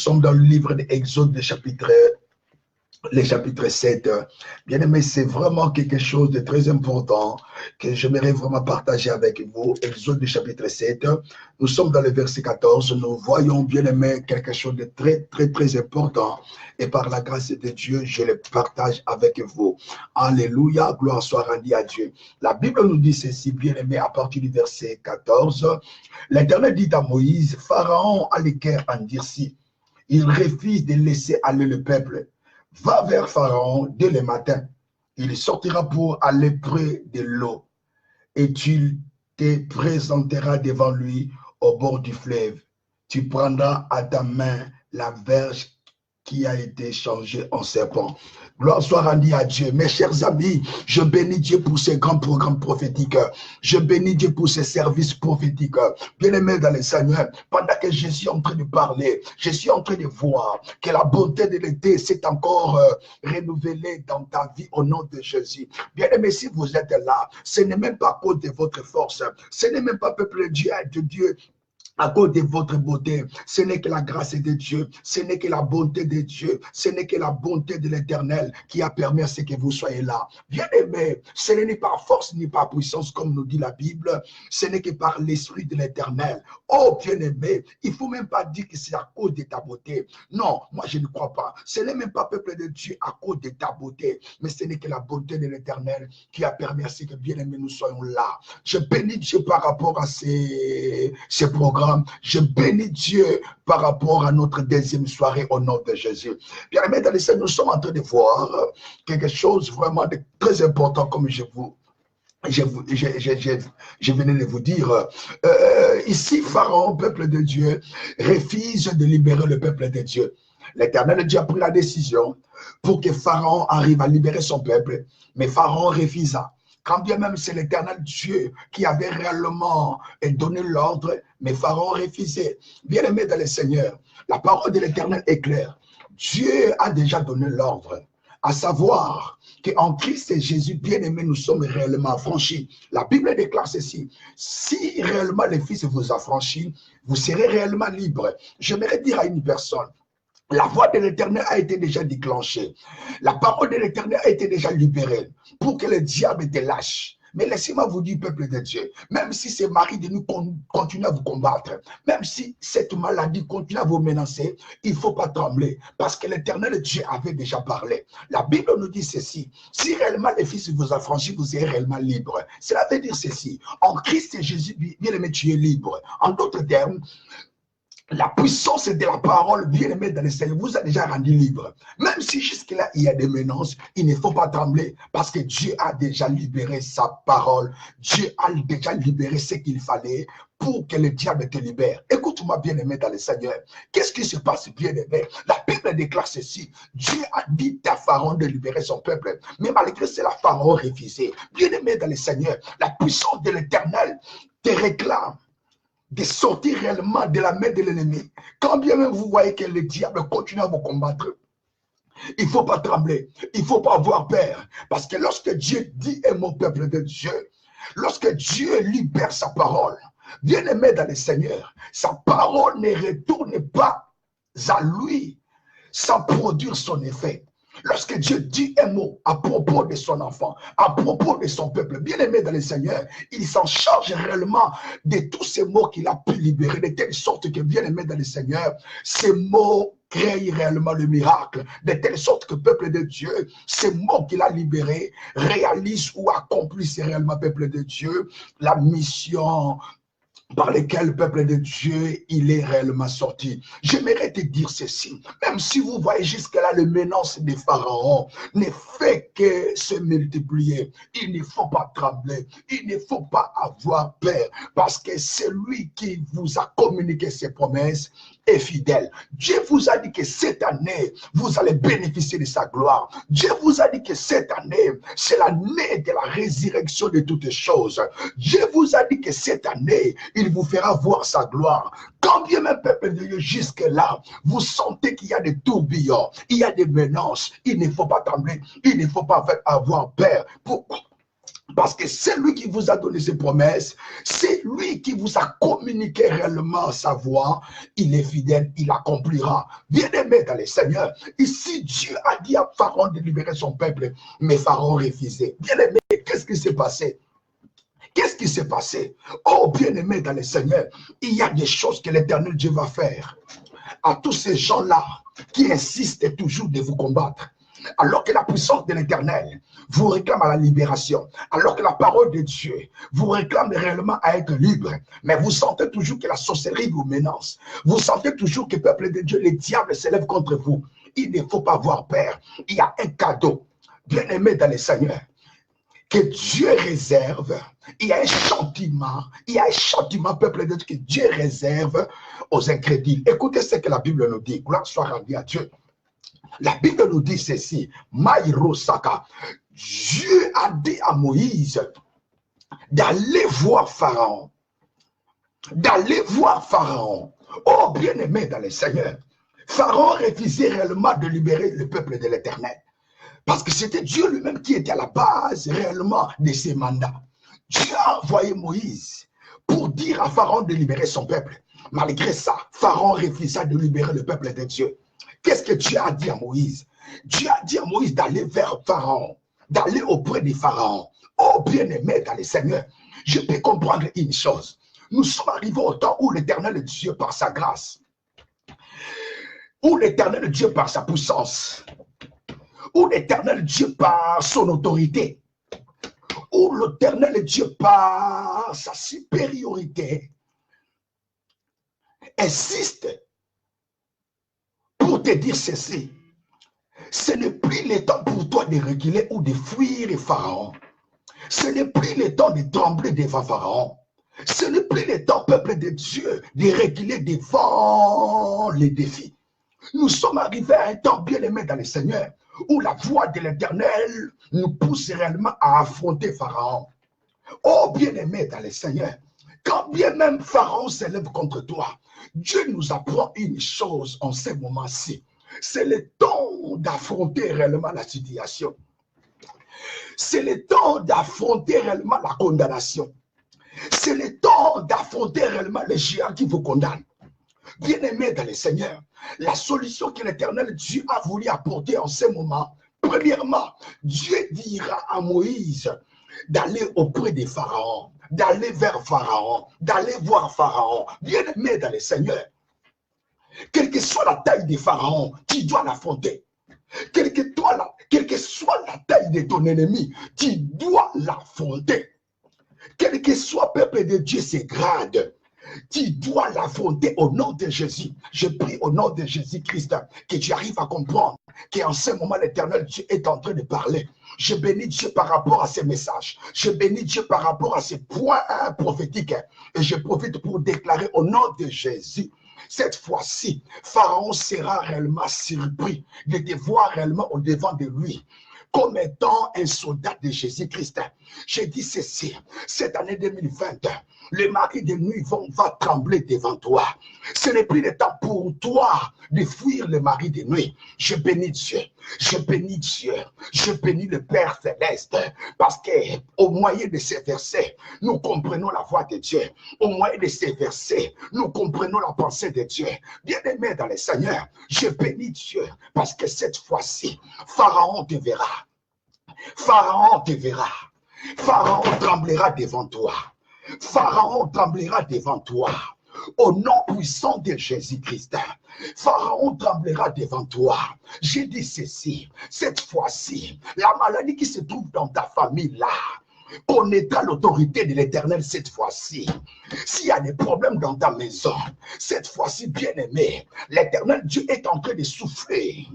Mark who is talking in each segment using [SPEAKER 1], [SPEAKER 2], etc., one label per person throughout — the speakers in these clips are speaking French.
[SPEAKER 1] sommes dans le livre d'Exode, le chapitre 7. Bien aimé, c'est vraiment quelque chose de très important que j'aimerais vraiment partager avec vous. Exode, chapitre 7. Nous sommes dans le verset 14. Nous voyons, bien aimé, quelque chose de très, très, très important. Et par la grâce de Dieu, je le partage avec vous. Alléluia, gloire soit rendue à Dieu. La Bible nous dit ceci, bien aimé, à partir du verset 14. L'Éternel dit à Moïse, Pharaon a le cœur endurci. Il refuse de laisser aller le peuple. Va vers Pharaon dès le matin. Il sortira pour aller près de l'eau et tu te présenteras devant lui au bord du fleuve. Tu prendras à ta main la verge qui a été changée en serpent. Gloire soit rendue à Dieu. Mes chers amis, je bénis Dieu pour ces grands programmes prophétiques. Je bénis Dieu pour ces services prophétiques. Bien-aimés dans le Seigneur, pendant que je suis en train de parler, je suis en train de voir que la bonté de l'été s'est encore renouvelée dans ta vie au nom de Jésus. Bien-aimés, si vous êtes là, ce n'est même pas à cause de votre force. Ce n'est même pas peuple de Dieu à cause de votre beauté. Ce n'est que la grâce de Dieu, ce n'est que la bonté de Dieu, ce n'est que la bonté de l'Éternel qui a permis à ce que vous soyez là. Bien aimé, ce n'est ni par force ni par puissance comme nous dit la Bible, ce n'est que par l'Esprit de l'Éternel. Oh bien aimé, il ne faut même pas dire que c'est à cause de ta beauté. Non, moi je ne crois pas. Ce n'est même pas peuple de Dieu à cause de ta beauté, mais ce n'est que la bonté de l'Éternel qui a permis à ce que bien aimé nous soyons là. Je bénis Dieu par rapport à ces programmes. Je bénis Dieu par rapport à notre deuxième soirée au nom de Jésus. Bien aimé dans les scènes, nous sommes en train de voir quelque chose vraiment de très important comme je venais de vous dire. Ici, Pharaon, peuple de Dieu, refuse de libérer le peuple de Dieu. L'Éternel Dieu a pris la décision pour que Pharaon arrive à libérer son peuple, mais Pharaon refusa. Quand bien même c'est l'Éternel Dieu qui avait réellement donné l'ordre, mais Pharaon refusait. Bien aimé dans le Seigneur, la parole de l'Éternel est claire. Dieu a déjà donné l'ordre, à savoir qu'en Christ et Jésus, bien aimé, nous sommes réellement affranchis. La Bible déclare ceci. Si réellement le Fils vous affranchit, vous serez réellement libre. J'aimerais dire à une personne, la voix de l'Éternel a été déjà déclenchée. La parole de l'Éternel a été déjà libérée pour que le diable te lâche. Mais laissez-moi vous dire, peuple de Dieu, même si ces maris de nous continuent à vous combattre, même si cette maladie continue à vous menacer, il ne faut pas trembler, parce que l'Éternel Dieu avait déjà parlé. La Bible nous dit ceci, si réellement le Fils vous affranchit, vous serez réellement libre. Cela veut dire ceci, en Christ et Jésus, bien aimé, tu es libre. En d'autres termes, la puissance de la parole, bien aimé dans le Seigneur, vous a déjà rendu libre. Même si jusque-là, il y a des menaces, il ne faut pas trembler parce que Dieu a déjà libéré sa parole. Dieu a déjà libéré ce qu'il fallait pour que le diable te libère. Écoute-moi, bien aimé dans le Seigneur. Qu'est-ce qui se passe, bien aimé? La Bible déclare ceci. Dieu a dit à Pharaon de libérer son peuple. Mais malgré cela, Pharaon refusait. Bien aimé dans le Seigneur, la puissance de l'Éternel te réclame de sortir réellement de la main de l'ennemi. Quand bien même vous voyez que le diable continue à vous combattre, il ne faut pas trembler, il ne faut pas avoir peur. Parce que lorsque Dieu dit « mon peuple de Dieu », lorsque Dieu libère sa parole, bien aimé dans le Seigneur, sa parole ne retourne pas à lui sans produire son effet. Lorsque Dieu dit un mot à propos de son enfant, à propos de son peuple, bien aimé dans le Seigneur, il s'en charge réellement de tous ces mots qu'il a pu libérer, de telle sorte que, bien aimé dans le Seigneur, ces mots créent réellement le miracle, de telle sorte que, peuple de Dieu, ces mots qu'il a libérés réalisent ou accomplissent réellement, peuple de Dieu, la mission par lesquels, peuple de Dieu, il est réellement sorti. J'aimerais te dire ceci, même si vous voyez jusque-là le menace des pharaons ne fait que se multiplier, il ne faut pas trembler, il ne faut pas avoir peur, parce que celui qui vous a communiqué ses promesses est fidèle. Dieu vous a dit que cette année, vous allez bénéficier de sa gloire. Dieu vous a dit que cette année, c'est l'année de la résurrection de toutes choses. Dieu vous a dit que cette année, il vous fera voir sa gloire. Quand bien même, peuple de Dieu, jusque-là, vous sentez qu'il y a des tourbillons, il y a des menaces, il ne faut pas trembler, il ne faut pas avoir peur. Pourquoi? Parce que c'est lui qui vous a donné ses promesses, c'est lui qui vous a communiqué réellement sa voix. Il est fidèle, il accomplira. Bien-aimé dans le Seigneur, ici Dieu a dit à Pharaon de libérer son peuple, mais Pharaon refusait. Bien-aimé, qu'est-ce qui s'est passé? Qu'est-ce qui s'est passé? Oh, bien-aimé dans le Seigneur, il y a des choses que l'Éternel Dieu va faire à tous ces gens-là qui insistent toujours de vous combattre. Alors que la puissance de l'Éternel vous réclame à la libération, alors que la parole de Dieu vous réclame réellement à être libre, mais vous sentez toujours que la sorcellerie vous menace, vous sentez toujours que le peuple de Dieu, les diables s'élèvent contre vous. Il ne faut pas avoir peur. Il y a un cadeau, bien-aimé dans le Seigneur, que Dieu réserve. Il y a un châtiment, peuple de Dieu, que Dieu réserve aux incrédules. Écoutez ce que la Bible nous dit. Gloire soit rendue à Dieu. La Bible nous dit ceci, Maïro Saka, Dieu a dit à Moïse d'aller voir Pharaon. D'aller voir Pharaon. Oh, bien-aimé dans le Seigneur, Pharaon refusait réellement de libérer le peuple de l'Éternel. Parce que c'était Dieu lui-même qui était à la base réellement de ses mandats. Dieu a envoyé Moïse pour dire à Pharaon de libérer son peuple. Malgré ça, Pharaon refusa de libérer le peuple de Dieu. Qu'est-ce que Dieu a dit à Moïse? Dieu a dit à Moïse d'aller vers Pharaon, d'aller auprès de Pharaon. Oh, bien-aimé dans le Seigneur, je peux comprendre une chose. Nous sommes arrivés au temps où l'Éternel Dieu, par sa grâce, où l'Éternel Dieu, par sa puissance, où l'Éternel Dieu, par son autorité, où l'Éternel Dieu, par sa supériorité, insiste pour te dire ceci. Ce n'est plus le temps pour toi de reculer ou de fuir Pharaon. Ce n'est plus le temps de trembler devant Pharaon. Ce n'est plus le temps, peuple de Dieu, de reculer devant les défis. Nous sommes arrivés à un temps bien aimé dans le Seigneur, où la voix de l'Éternel nous pousse réellement à affronter Pharaon. Oh, bien aimé dans le Seigneur, quand bien même Pharaon s'élève contre toi, Dieu nous apprend une chose en ce moment-ci. C'est le temps d'affronter réellement la situation. C'est le temps d'affronter réellement la condamnation. C'est le temps d'affronter réellement les géants qui vous condamnent. Bien-aimé dans le Seigneur, la solution que l'Éternel Dieu a voulu apporter en ce moment, premièrement, Dieu dira à Moïse d'aller auprès des pharaons, d'aller vers Pharaon, d'aller voir Pharaon. Bien-aimé dans le Seigneur, quelle que soit la taille des pharaons, tu dois l'affronter. Quelle que soit la taille de ton ennemi, tu dois l'affronter. Quel que soit peuple de Dieu ses grades, tu dois l'affronter au nom de Jésus. Je prie au nom de Jésus-Christ que tu arrives à comprendre qu'en ce moment, l'Éternel Dieu est en train de parler. Je bénis Dieu par rapport à ces messages. Je bénis Dieu par rapport à ces points prophétiques. Et je profite pour déclarer au nom de Jésus. Cette fois-ci, Pharaon sera réellement surpris de te voir réellement au devant de lui, comme étant un soldat de Jésus-Christ. J'ai dit ceci, cette année 2020, le mari de nuit va trembler devant toi. Ce n'est plus le temps pour toi de fuir le mari de nuit. Je bénis Dieu, je bénis Dieu, je bénis le Père Céleste, parce qu'au moyen de ces versets, nous comprenons la voix de Dieu. Au moyen de ces versets, nous comprenons la pensée de Dieu. Bien-aimé dans le Seigneur, je bénis Dieu, parce que cette fois-ci, Pharaon te verra. Pharaon te verra. Pharaon tremblera devant toi. Pharaon tremblera devant toi. Au nom puissant de Jésus-Christ, Pharaon tremblera devant toi. J'ai dit ceci, cette fois-ci, la maladie qui se trouve dans ta famille là, connaîtra l'autorité de l'Éternel cette fois-ci. S'il y a des problèmes dans ta maison, cette fois-ci, bien-aimé, l'Éternel Dieu est en train de souffler.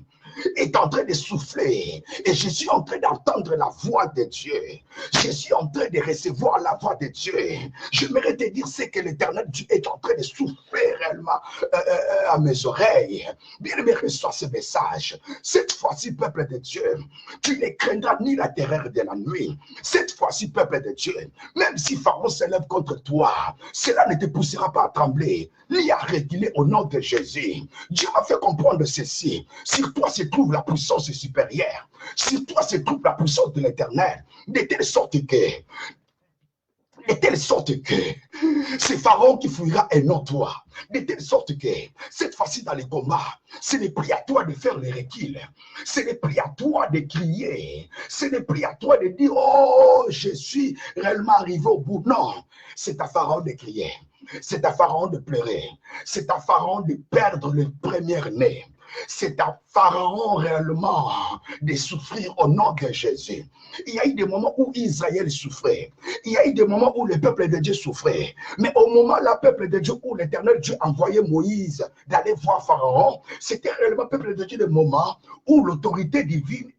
[SPEAKER 1] Est en train de souffler et je suis en train d'entendre la voix de Dieu. Je suis en train de recevoir la voix de Dieu. J'aimerais te dire ce que l'Éternel Dieu est en train de souffler réellement à mes oreilles. Bien aimé, reçois ce message. Cette fois-ci, peuple de Dieu, tu ne craindras ni la terreur de la nuit. Cette fois-ci, peuple de Dieu, même si Pharaon s'élève contre toi, cela ne te poussera pas à trembler. l'y a reculé au nom de Jésus. Dieu m'a fait comprendre ceci. Sur toi se trouve la puissance supérieure. Sur toi se trouve la puissance de l'Éternel. De telle sorte que c'est Pharaon qui fuira et non toi. De telle sorte que cette fois-ci dans les combats, ce n'est plus à toi de faire les reculs. Ce n'est plus à toi de crier. Ce n'est plus à toi de dire, oh, je suis réellement arrivé au bout. Non, c'est à Pharaon de crier. C'est à Pharaon de pleurer. C'est à Pharaon de perdre le premier-né. C'est à Pharaon réellement de souffrir au nom de Jésus. Il y a eu des moments où Israël souffrait. Il y a eu des moments où le peuple de Dieu souffrait. Mais au moment là, le peuple de Dieu, où l'Éternel Dieu envoyait Moïse d'aller voir Pharaon, c'était réellement le peuple de Dieu le moment où l'autorité divine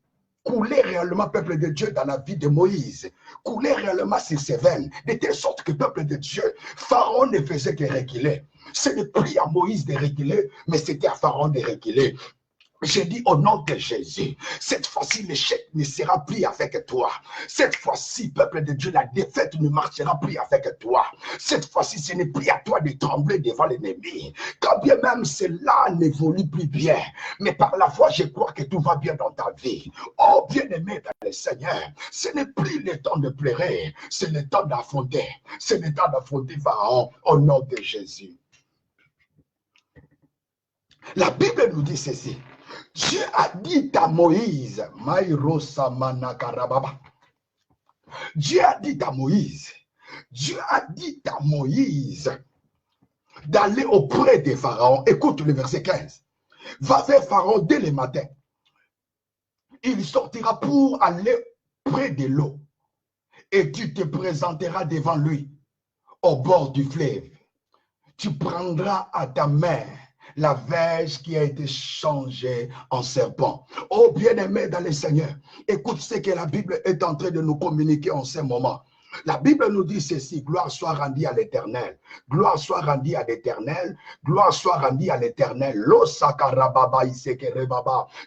[SPEAKER 1] coulait réellement peuple de Dieu dans la vie de Moïse, coulait réellement sur ses veines, de telle sorte que peuple de Dieu, Pharaon ne faisait que reculer. Ce n'est plus à Moïse de reculer, mais c'était à Pharaon de reculer. Je dis au nom de Jésus, cette fois-ci, l'échec ne sera plus avec toi. Cette fois-ci, peuple de Dieu, la défaite ne marchera plus avec toi. Cette fois-ci, ce n'est plus à toi de trembler devant l'ennemi. Quand bien même cela n'évolue plus bien, mais par la foi, je crois que tout va bien dans ta vie. Oh, bien-aimé dans le Seigneur, ce n'est plus le temps de pleurer, c'est le temps d'affronter. C'est le temps d'affronter Pharaon au nom de Jésus. La Bible nous dit ceci. Dieu a dit à Moïse, Dieu a dit à Moïse, Dieu a dit à Moïse d'aller auprès de Pharaon. Écoute le verset 15. Va vers Pharaon dès le matin. Il sortira pour aller près de l'eau. Et tu te présenteras devant lui au bord du fleuve. Tu prendras à ta main la verge qui a été changée en serpent. Oh bien-aimé dans le Seigneur, écoute ce que la Bible est en train de nous communiquer en ce moment. La Bible nous dit ceci, gloire soit rendue à l'Éternel, gloire soit rendue à l'Éternel, gloire soit rendue à l'Éternel.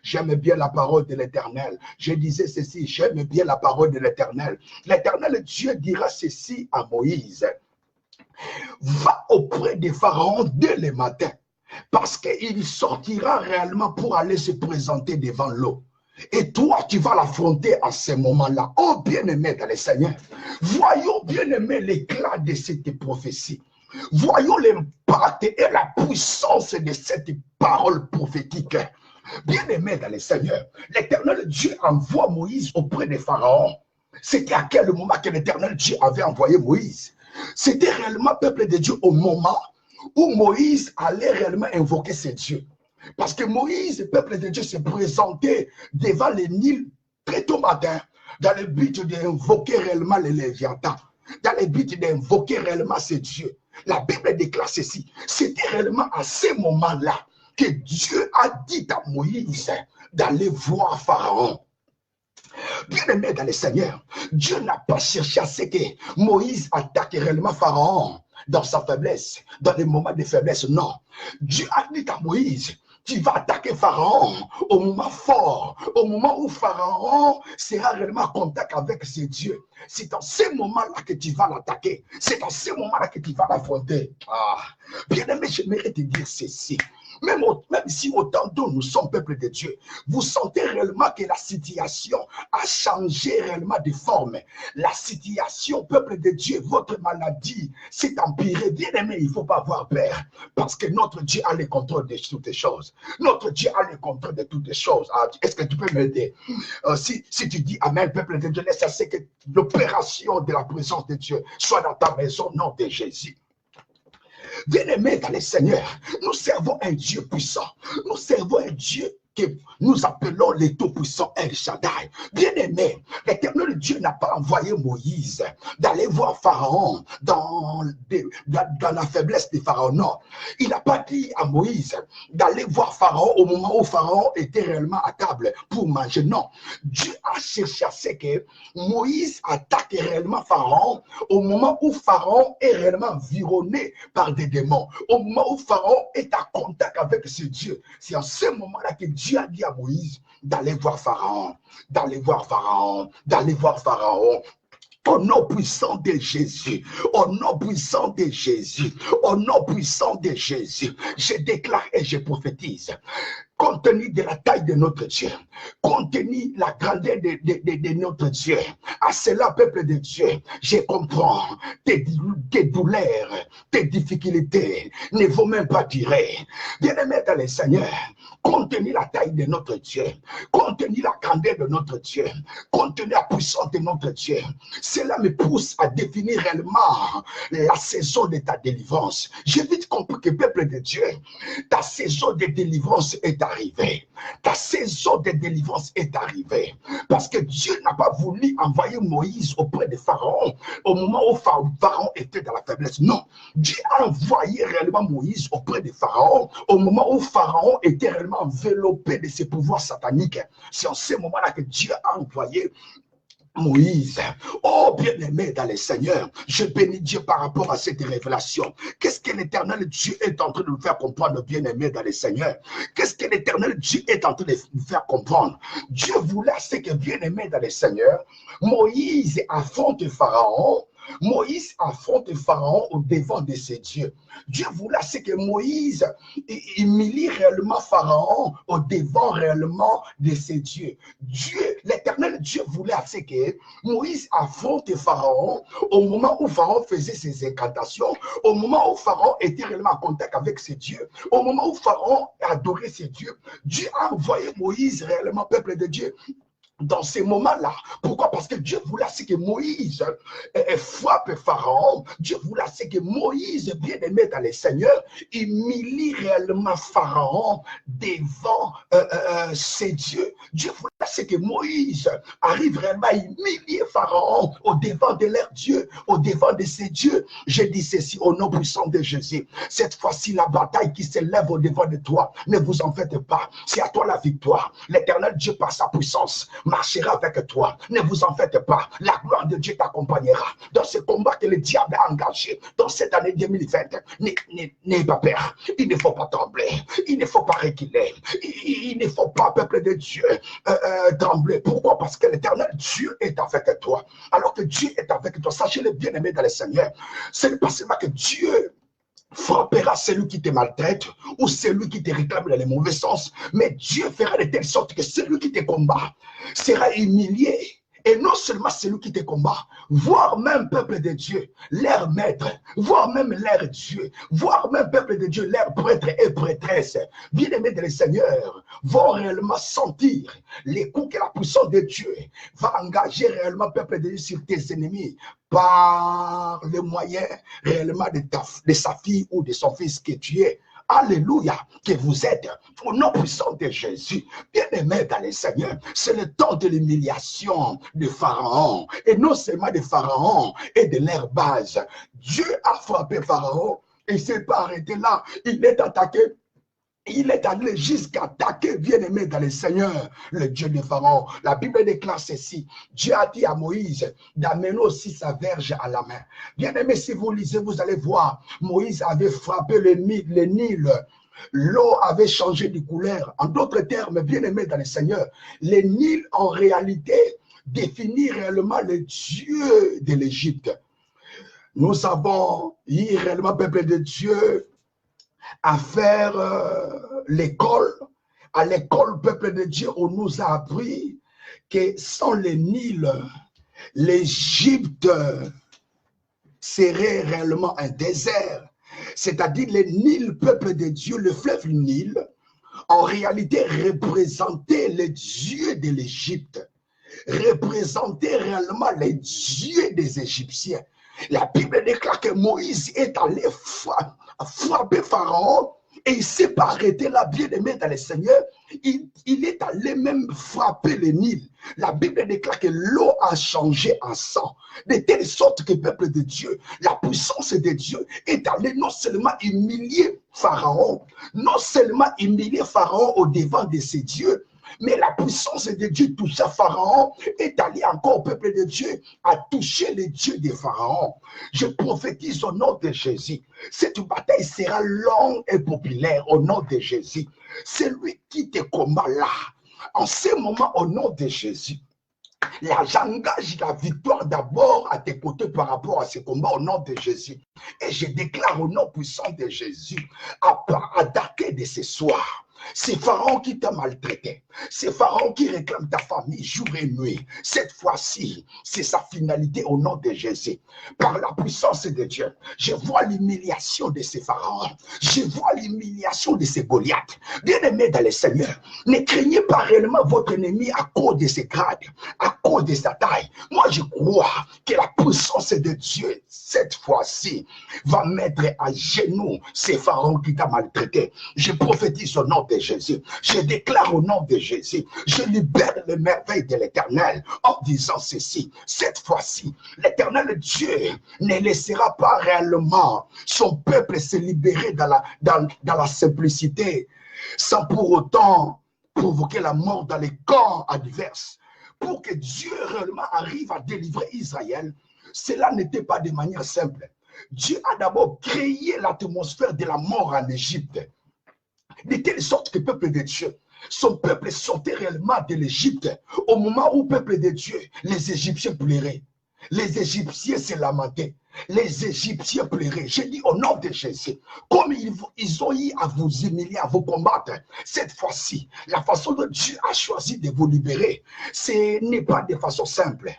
[SPEAKER 1] J'aime bien la parole de l'Éternel. Je disais ceci, j'aime bien la parole de l'Éternel. L'Éternel Dieu dira ceci à Moïse. Va auprès de Pharaon dès le matin, parce qu'il sortira réellement pour aller se présenter devant l'eau. Et toi, tu vas l'affronter à ce moment-là. Oh, bien-aimé dans le Seigneur, voyons, bien-aimé, l'éclat de cette prophétie. Voyons l'impact et la puissance de cette parole prophétique. Bien-aimé dans le Seigneur, l'Éternel Dieu envoie Moïse auprès de Pharaon. C'était à quel moment que l'Éternel Dieu avait envoyé Moïse? C'était réellement peuple de Dieu au moment où Moïse allait réellement invoquer ses dieux. Parce que Moïse, le peuple de Dieu, se présentait devant le Nil très tôt matin, dans le but d'invoquer réellement les Léviathans, dans le but d'invoquer réellement ses dieux. La Bible déclare ceci. C'était réellement à ce moment-là que Dieu a dit à Moïse d'aller voir Pharaon. Bien-aimé dans le Seigneur, Dieu n'a pas cherché à ce que Moïse attaque réellement Pharaon dans sa faiblesse, dans les moments de faiblesse. Non. Dieu a dit à Moïse, tu vas attaquer Pharaon au moment fort, au moment où Pharaon sera réellement en contact avec ses dieux. C'est dans ce moment-là que tu vas l'attaquer. C'est dans ce moment-là que tu vas l'affronter. Ah. Bien-aimé, j'aimerais te dire ceci. Même si autant d'eux nous sommes peuple de Dieu, vous sentez réellement que la situation a changé réellement de forme. La situation, peuple de Dieu, votre maladie s'est empirée. Bien aimé, il ne faut pas avoir peur. Parce que notre Dieu a le contrôle de toutes les choses. Notre Dieu a le contrôle de toutes les choses. Est-ce que tu peux m'aider? Si tu dis Amen, peuple de Dieu, laisse que l'opération de la présence de Dieu soit dans ta maison, au nom de Jésus. Bien-aimés dans le Seigneur, nous servons un Dieu puissant. Nous servons un Dieu que nous appelons le Tout-Puissant El Shaddai. Bien-aimé, l'Éternel Dieu n'a pas envoyé Moïse d'aller voir Pharaon dans la faiblesse de Pharaon. Non, il n'a pas dit à Moïse d'aller voir Pharaon au moment où Pharaon était réellement à table pour manger. Non, Dieu a cherché à ce que Moïse attaque réellement Pharaon au moment où Pharaon est réellement environné par des démons, au moment où Pharaon est en contact avec ses dieux. C'est en ce moment-là que Dieu a dit à Moïse d'aller voir Pharaon, d'aller voir Pharaon, d'aller voir Pharaon. Au nom puissant de Jésus, au nom puissant de Jésus, au nom puissant de Jésus, je déclare et je prophétise. Compte tenu de la taille de notre Dieu, compte tenu de la grandeur de notre Dieu, à cela, peuple de Dieu, je comprends tes douleurs, tes difficultés, ne vaut même pas dire. Bien-aimé dans le Seigneur, compte tenu de la taille de notre Dieu, compte tenu de la grandeur de notre Dieu, compte tenu de la puissance de notre Dieu, cela me pousse à définir réellement la saison de ta délivrance. J'ai vite compris que, peuple de Dieu, ta saison de délivrance est arrivée. Ta saison de délivrance est arrivée. Parce que Dieu n'a pas voulu envoyer Moïse auprès de Pharaon au moment où Pharaon était dans la faiblesse. Non. Dieu a envoyé réellement Moïse auprès de Pharaon au moment où Pharaon était réellement enveloppé de ses pouvoirs sataniques. C'est en ce moment-là que Dieu a envoyé Moïse. Oh bien-aimé dans le Seigneur, je bénis Dieu par rapport à cette révélation. Qu'est-ce que l'éternel Dieu est en train de nous faire comprendre, bien-aimé dans le Seigneur? Qu'est-ce que l'éternel Dieu est en train de nous faire comprendre? Dieu voulait ce que, bien-aimé dans le Seigneur, Moïse affronte Pharaon. Moïse affronte Pharaon au devant de ses dieux. Dieu voulait ce que Moïse humilie réellement Pharaon au devant réellement de ses dieux. Dieu, l'éternel Dieu voulait ce que Moïse affronte Pharaon au moment où Pharaon faisait ses incantations, au moment où Pharaon était réellement en contact avec ses dieux, au moment où Pharaon adorait ses dieux. Dieu a envoyé Moïse réellement, peuple de Dieu, dans ces moments-là. Pourquoi? Parce que Dieu voulait que Moïse frappe Pharaon. Dieu voulait que Moïse, bien-aimé dans le Seigneur, humilie réellement Pharaon devant ses dieux. Dieu voulait que Moïse arrive réellement à humilier Pharaon au devant de leur Dieu, au devant de ses dieux. Je dis ceci au nom puissant de Jésus. Cette fois-ci, la bataille qui s'élève au devant de toi, ne vous en faites pas. C'est à toi la victoire. L'éternel Dieu, par sa puissance, marchera avec toi. Ne vous en faites pas. La gloire de Dieu t'accompagnera dans ce combat que le diable a engagé dans cette année 2020. N'aie pas peur. Il ne faut pas trembler. Il ne faut pas reculer. Il ne faut pas, peuple de Dieu, trembler. Pourquoi? Parce que l'éternel Dieu est avec toi. Alors que Dieu est avec toi, sachez-le, bien-aimé dans le Seigneur, ce n'est pas seulement que Dieu frappera celui qui te maltraite ou celui qui te réclame dans le mauvais sens, mais Dieu fera de telle sorte que celui qui te combat sera humilié. Et non seulement celui qui te combat, voire même peuple de Dieu, leur maître, voire même leur Dieu, voire même peuple de Dieu, leur prêtre et prêtresse, bien-aimés de le Seigneur, vont réellement sentir les coups que la puissance de Dieu va engager réellement peuple de Dieu sur tes ennemis par le moyen réellement de sa fille ou de son fils que tu es. Alléluia, que vous êtes au nom puissant de Jésus, bien-aimés dans le Seigneur. C'est le temps de l'humiliation de Pharaon, et non seulement de Pharaon et de leur base. Dieu a frappé Pharaon, et il ne s'est pas arrêté là, il est attaqué. Il est allé jusqu'à attaquer, bien-aimé dans le Seigneur, le Dieu de Pharaon. La Bible déclare ceci. Dieu a dit à Moïse d'amener aussi sa verge à la main. Bien-aimé, si vous lisez, vous allez voir, Moïse avait frappé le Nil. L'eau avait changé de couleur. En d'autres termes, bien-aimé dans le Seigneur, le Nil, en réalité, définit réellement le Dieu de l'Égypte. Nous avons eu réellement, peuple de Dieu, à faire l'école. À l'école, peuple de Dieu, on nous a appris que sans le Nil, l'Égypte serait réellement un désert. C'est-à-dire le Nil, peuple de Dieu, le fleuve Nil, en réalité représentait les dieux de l'Égypte, représentait réellement les dieux des Égyptiens. La Bible déclare que Moïse est allé frapper Pharaon et il ne s'est pas arrêté là, bien-aimé dans le Seigneur. Il est allé même frapper le Nil. La Bible déclare que l'eau a changé en sang, de telle sorte que, peuple de Dieu, la puissance de Dieu est allée non seulement humilier Pharaon, non seulement humilier Pharaon au devant de ses dieux, mais la puissance de Dieu toucha Pharaon, est allée encore au peuple de Dieu à toucher les dieux de Pharaon. Je prophétise au nom de Jésus. Cette bataille sera longue et populaire au nom de Jésus. Celui qui te combat là, en ce moment, au nom de Jésus, J'engage la victoire d'abord à tes côtés par rapport à ce combat au nom de Jésus. Et je déclare au nom puissant de Jésus, à attaquer de ce soir. C'est Pharaon qui t'a maltraité. C'est Pharaon qui réclame ta famille jour et nuit. Cette fois-ci, c'est sa finalité au nom de Jésus. Par la puissance de Dieu, je vois l'humiliation de ces pharaons. Je vois l'humiliation de ces Goliaths. Bien-aimés dans le Seigneur, ne craignez pas réellement votre ennemi à cause de ses grades, à cause de sa taille. Moi, je crois que la puissance de Dieu, cette fois-ci, va mettre à genoux ces pharaons qui t'ont maltraité. Je prophétise au nom de Jésus. Je déclare au nom de Jésus. Je libère les merveilles de l'Éternel en disant ceci. Cette fois-ci, l'Éternel Dieu ne laissera pas réellement son peuple se libérer dans la simplicité sans pour autant provoquer la mort dans les camps adverses. Pour que Dieu réellement arrive à délivrer Israël, cela n'était pas de manière simple. Dieu a d'abord créé l'atmosphère de la mort en Égypte, de telle sorte que le peuple de Dieu, son peuple sortait réellement de l'Égypte au moment où le peuple de Dieu, les Égyptiens pleuraient, les Égyptiens se lamentaient, les Égyptiens pleuraient. J'ai dit au nom de Jésus, comme ils ont eu à vous humilier, à vous combattre, cette fois-ci, la façon dont Dieu a choisi de vous libérer, ce n'est pas de façon simple.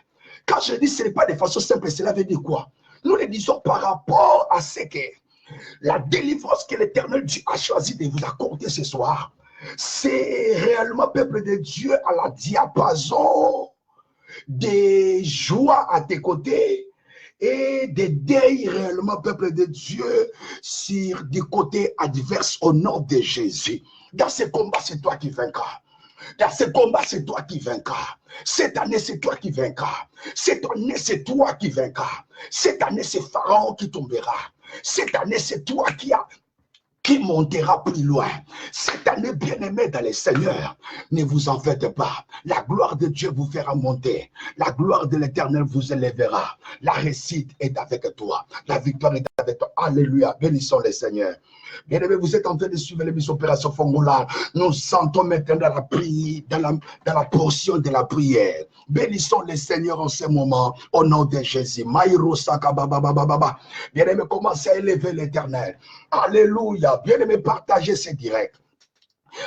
[SPEAKER 1] Quand je dis ce n'est pas de façon simple, cela veut dire quoi? Nous le disons par rapport à ce que la délivrance que l'Éternel Dieu a choisi de vous accorder ce soir, c'est réellement, peuple de Dieu, à la diapason des joies à tes côtés et des deuils réellement, peuple de Dieu, sur des côtés adverses au nom de Jésus. Dans ce combat, c'est toi qui vaincras. Dans ce combat, c'est toi qui vaincras. Cette année, c'est toi qui vaincras. Cette année, c'est toi qui vaincras. Cette année, c'est Pharaon qui tombera. Cette année, c'est toi qui montera plus loin. Cette année, bien-aimé dans le Seigneur, ne vous en faites pas. La gloire de Dieu vous fera monter. La gloire de l'Éternel vous élèvera. La réussite est avec toi. La victoire est avec toi. Alléluia. Bénissons le Seigneur. Bien-aimé, vous êtes en train de suivre l'émission Opération Fongola. Nous sentons maintenant dans la prière, dans la portion de la prière. Bénissons le Seigneur en ce moment, au nom de Jésus. Bien-aimé, commencez à élever l'Éternel. Alléluia. Bien-aimé, partagez ce direct.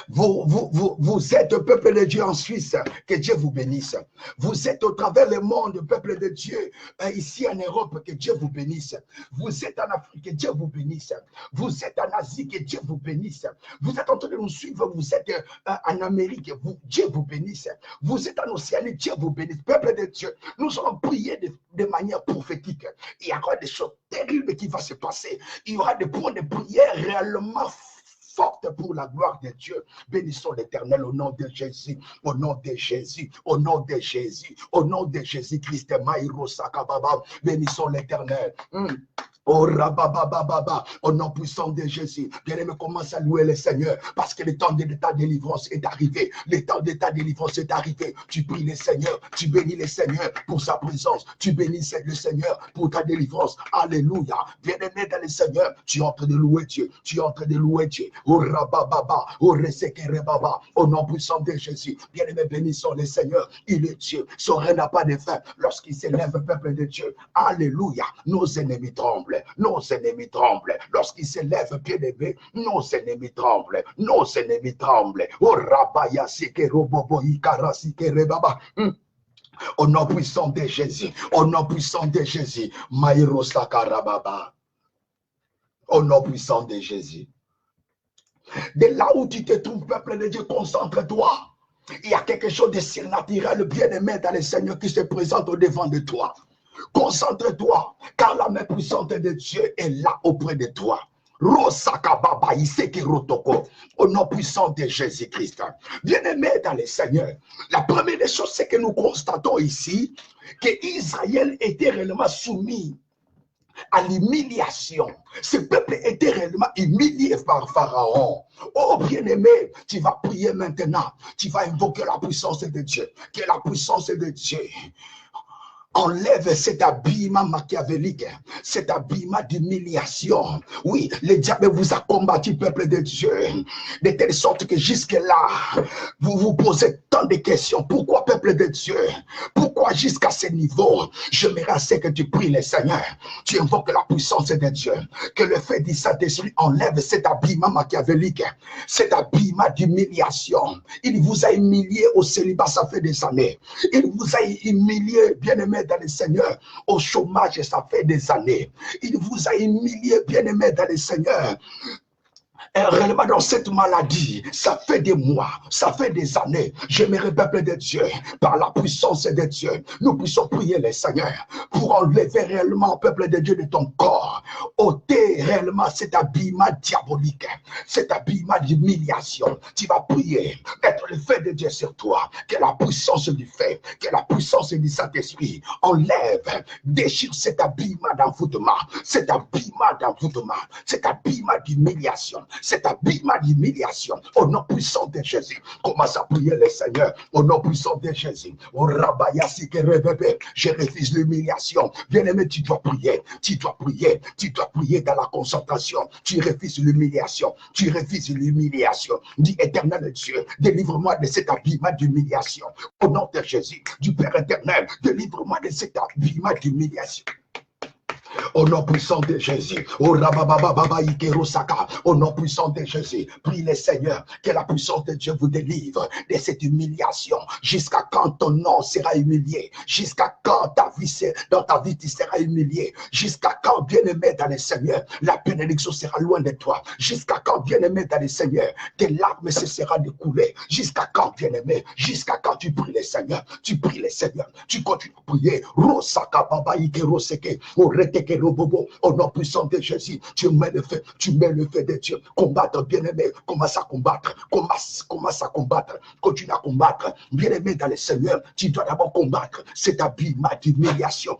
[SPEAKER 1] Vous êtes peuple de Dieu en Suisse, que Dieu vous bénisse. Vous êtes au travers le monde, peuple de Dieu, ici en Europe, que Dieu vous bénisse. Vous êtes en Afrique, que Dieu vous bénisse. Vous êtes en Asie, que Dieu vous bénisse. Vous êtes en train de nous suivre, vous êtes en Amérique, Dieu vous bénisse. Vous êtes en Océanie, Dieu vous bénisse. Peuple de Dieu, nous allons prier de manière prophétique. Il y aura des choses terribles qui vont se passer. Il y aura des points de prière réellement forte pour la gloire de Dieu. Bénissons l'Éternel au nom de Jésus, au nom de Jésus, au nom de Jésus, au nom de Jésus-Christ. Bénissons l'Éternel. Oh rababababa, au nom puissant de Jésus. Bien-aimé, commence à louer le Seigneur parce que le temps de ta délivrance est arrivé. Le temps de ta délivrance est arrivé. Tu pries le Seigneur, tu bénis le Seigneur pour sa présence. Tu bénis le Seigneur pour ta délivrance. Alléluia. Bien-aimé dans le Seigneur, tu es en train de louer Dieu. Tu es en train de louer Dieu. Oh rabababa, oh resekerebaba, au nom puissant de Jésus. Bien-aimé, bénissons le Seigneur. Il est Dieu. Son règne n'a pas de fin. Lorsqu'il s'élève, peuple de Dieu. Alléluia. Nos ennemis tremblent. Nos ennemis tremblent. Lorsqu'ils se lèvent, bien-aimés, nos ennemis tremblent. Nos ennemis tremblent. Oh rabaya sike robobo ikara sike rebaba. Au nom puissant de Jésus. Au nom puissant de Jésus. Maïro sakarababa. Au nom puissant de Jésus. De là où tu te trouves, peuple de Dieu, concentre-toi. Il y a quelque chose de surnaturel, bien-aimé dans le Seigneur qui se présente au devant de toi. Concentre-toi, car la main puissante de Dieu est là auprès de toi. Au nom puissant de Jésus-Christ. Bien-aimé dans le Seigneur, la première des choses, c'est que nous constatons ici que Israël était réellement soumis à l'humiliation. Ce peuple était réellement humilié par Pharaon. Oh bien-aimé, tu vas prier maintenant. Tu vas invoquer la puissance de Dieu. Que la puissance de Dieu enlève cet habillement machiavélique, cet habillement d'humiliation. Oui, le diable vous a combattu, peuple de Dieu, de telle sorte que jusque-là, vous vous posez tant de questions. Pourquoi, peuple de Dieu? Pourquoi jusqu'à ce niveau? J'aimerais assez que tu pries le Seigneur. Tu invoques la puissance de Dieu. Que le fait du Saint-Esprit enlève cet habillement machiavélique, cet habillement d'humiliation. Il vous a humilié au célibat, ça fait des années. Il vous a humilié, bien-aimé dans le Seigneur, au chômage, ça fait des années. Il vous a humilié, bien-aimé dans le Seigneur, réellement dans cette maladie, ça fait des mois, ça fait des années. J'aimerais, peuple de Dieu, par la puissance de Dieu, nous puissions prier le Seigneur pour enlever réellement, peuple de Dieu, de ton corps, ôter réellement cet habillement diabolique, cet habillement d'humiliation. Tu vas prier, mettre le fait de Dieu sur toi, que la puissance du fait, que la puissance du Saint-Esprit enlève, déchire cet habillement d'envoûtement, cet habillement d'envoûtement, cet habillement d'humiliation, cet habillement d'humiliation, au nom puissant de Jésus. Commence à prier le Seigneur, au nom puissant de Jésus. Au rabayasi que rebebe, je refuse l'humiliation. Bien-aimé, tu dois prier, tu dois prier, tu dois prier dans la concentration. Tu refuses l'humiliation, tu refuses l'humiliation. Dis, éternel Dieu, délivre-moi de cet habillement d'humiliation. Au nom de Jésus, du Père éternel, délivre-moi de cet habillement d'humiliation. Au nom puissant de Jésus, au nom puissant de Jésus, prie le Seigneur que la puissance de Dieu vous délivre de cette humiliation. Jusqu'à quand ton nom sera humilié? Jusqu'à quand dans ta vie tu seras humilié? Jusqu'à quand, bien-aimé dans le Seigneur, la bénédiction sera loin de toi? Jusqu'à quand, bien-aimé dans le Seigneur, tes larmes cesseront de couler? Jusqu'à quand, bien-aimé? Jusqu'à quand tu pries le Seigneur? Tu pries le Seigneur, tu continues à prier. Au nom puissant de Jésus, tu mets le feu de Dieu. Combattre, bien-aimé, commence à combattre, commence à combattre, continue à combattre. Bien-aimé dans le Seigneur, tu dois d'abord combattre cet habillement d'humiliation.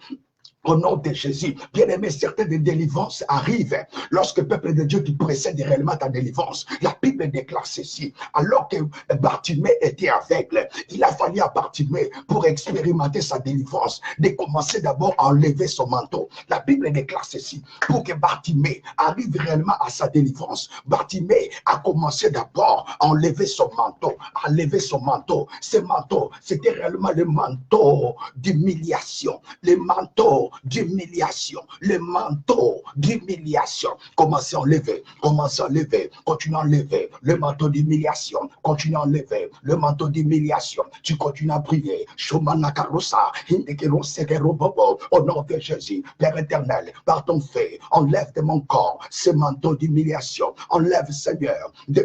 [SPEAKER 1] Au nom de Jésus, bien-aimé, certaines délivrances arrivent lorsque le peuple de Dieu qui précède réellement ta délivrance. La Bible déclare ceci. Alors que Bartimée était aveugle, il a fallu à Bartimée pour expérimenter sa délivrance, de commencer d'abord à enlever son manteau. La Bible déclare ceci. Pour que Bartimée arrive réellement à sa délivrance, Bartimée a commencé d'abord à enlever son manteau, à enlever son manteau. Ce manteau, c'était réellement le manteau d'humiliation, le manteau d'humiliation, le manteau d'humiliation. Commencez à enlever, continue à enlever le manteau d'humiliation, continue à enlever le manteau d'humiliation. Tu continues à prier. Au nom de Jésus, Père éternel, par ton fait, enlève de mon corps ce manteau d'humiliation. Enlève, Seigneur, de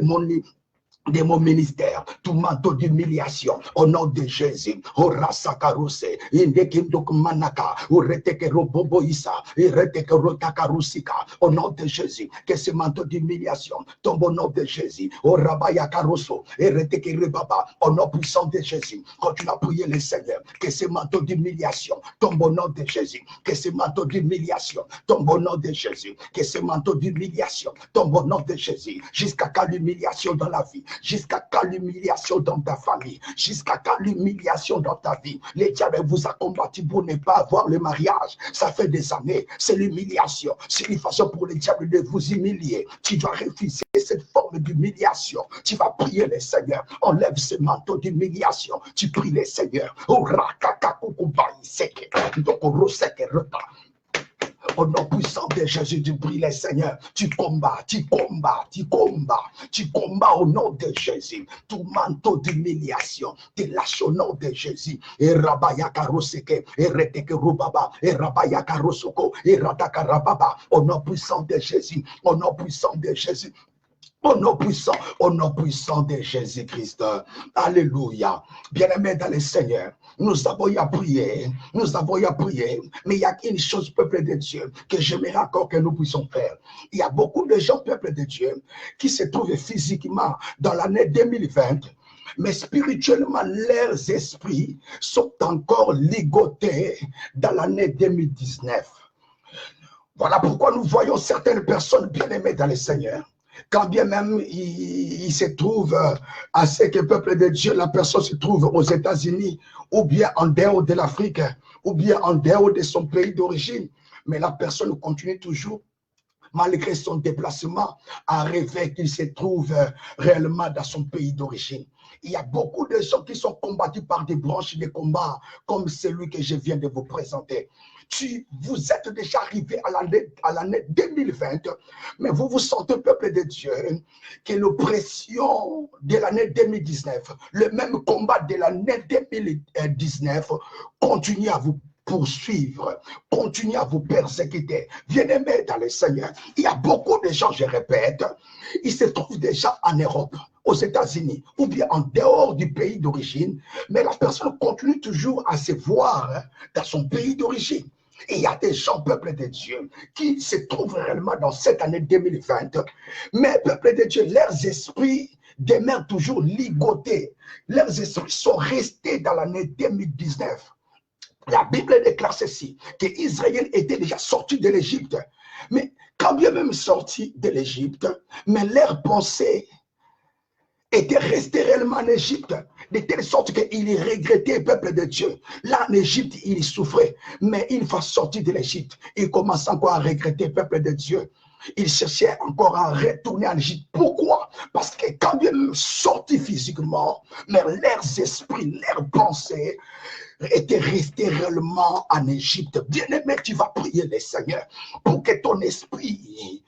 [SPEAKER 1] mon ministère, tout manteau d'humiliation, au nom de Jésus, au rasakaruse, indekindok manaka, au retekero boboisa, et retekero takarusika, au nom de Jésus, que ce manteau d'humiliation tombe au nom de Jésus, au rabaya karoso, et retekere baba, au nom puissant de Jésus, continue à prier le Seigneur, que ce manteau d'humiliation tombe au nom de Jésus, que ce manteau d'humiliation tombe au nom de Jésus, que ce manteau d'humiliation tombe au nom de Jésus, jusqu'à quand l'humiliation dans la vie, jusqu'à quand l'humiliation dans ta famille, jusqu'à quand l'humiliation dans ta vie. Les diables vous a combattu pour ne pas avoir le mariage. Ça fait des années. C'est l'humiliation. C'est une façon pour les diables de vous humilier. Tu dois refuser cette forme d'humiliation. Tu vas prier le Seigneur. Enlève ce manteau d'humiliation. Tu pries le Seigneur. Au nom puissant de Jésus, tu pries le Seigneur. Tu combats au nom de Jésus. Tout manteau d'humiliation, tu lâches au nom de Jésus. Et Rabaya Karoseke, et Reteke Rubaba, et Rabaya Karosoko, et Radaka Rababa. Au nom puissant de Jésus, au nom puissant de Jésus. Au nom puissant de Jésus-Christ. Alléluia. Bien-aimés dans le Seigneur, nous avons à prier, mais il y a une chose, peuple de Dieu, que j'aimerais encore que nous puissions faire. Il y a beaucoup de gens, peuple de Dieu, qui se trouvent physiquement dans l'année 2020, mais spirituellement, leurs esprits sont encore ligotés dans l'année 2019. Voilà pourquoi nous voyons certaines personnes bien-aimées dans le Seigneur Quand bien même il se trouve à ce que le peuple de Dieu, la personne se trouve aux États-Unis, ou bien en dehors de l'Afrique, ou bien en dehors de son pays d'origine, mais la personne continue toujours, malgré son déplacement, à rêver qu'il se trouve réellement dans son pays d'origine. Il y a beaucoup de gens qui sont combattus par des branches de combat, comme celui que je viens de vous présenter. Vous êtes déjà arrivé à l'année 2020, mais vous vous sentez, peuple de Dieu, que l'oppression de l'année 2019, le même combat de l'année 2019, continue à vous poursuivre, continue à vous persécuter. Bien-aimés dans le Seigneur, il y a beaucoup de gens, je répète, ils se trouvent déjà en Europe, aux États-Unis, ou bien en dehors du pays d'origine, mais la personne continue toujours à se voir dans son pays d'origine. Et il y a des gens, peuple de Dieu, qui se trouvent réellement dans cette année 2020, mais peuple de Dieu, leurs esprits demeurent toujours ligotés. Leurs esprits sont restés dans l'année 2019. La Bible déclare ceci, que Israël était déjà sorti de l'Égypte. Mais quand bien même sorti de l'Égypte, mais leurs pensées étaient restées réellement en Égypte, de telle sorte qu'il regrettait le peuple de Dieu. Là, en Égypte, il souffrait. Mais une fois sorti de l'Égypte, il commence encore à regretter le peuple de Dieu. Il cherchait encore à retourner en Égypte. Pourquoi? Parce que quand bien même sorti physiquement, mais leurs esprits, leurs pensées étaient restés réellement en Égypte. Bien-aimé, tu vas prier le Seigneur pour que ton esprit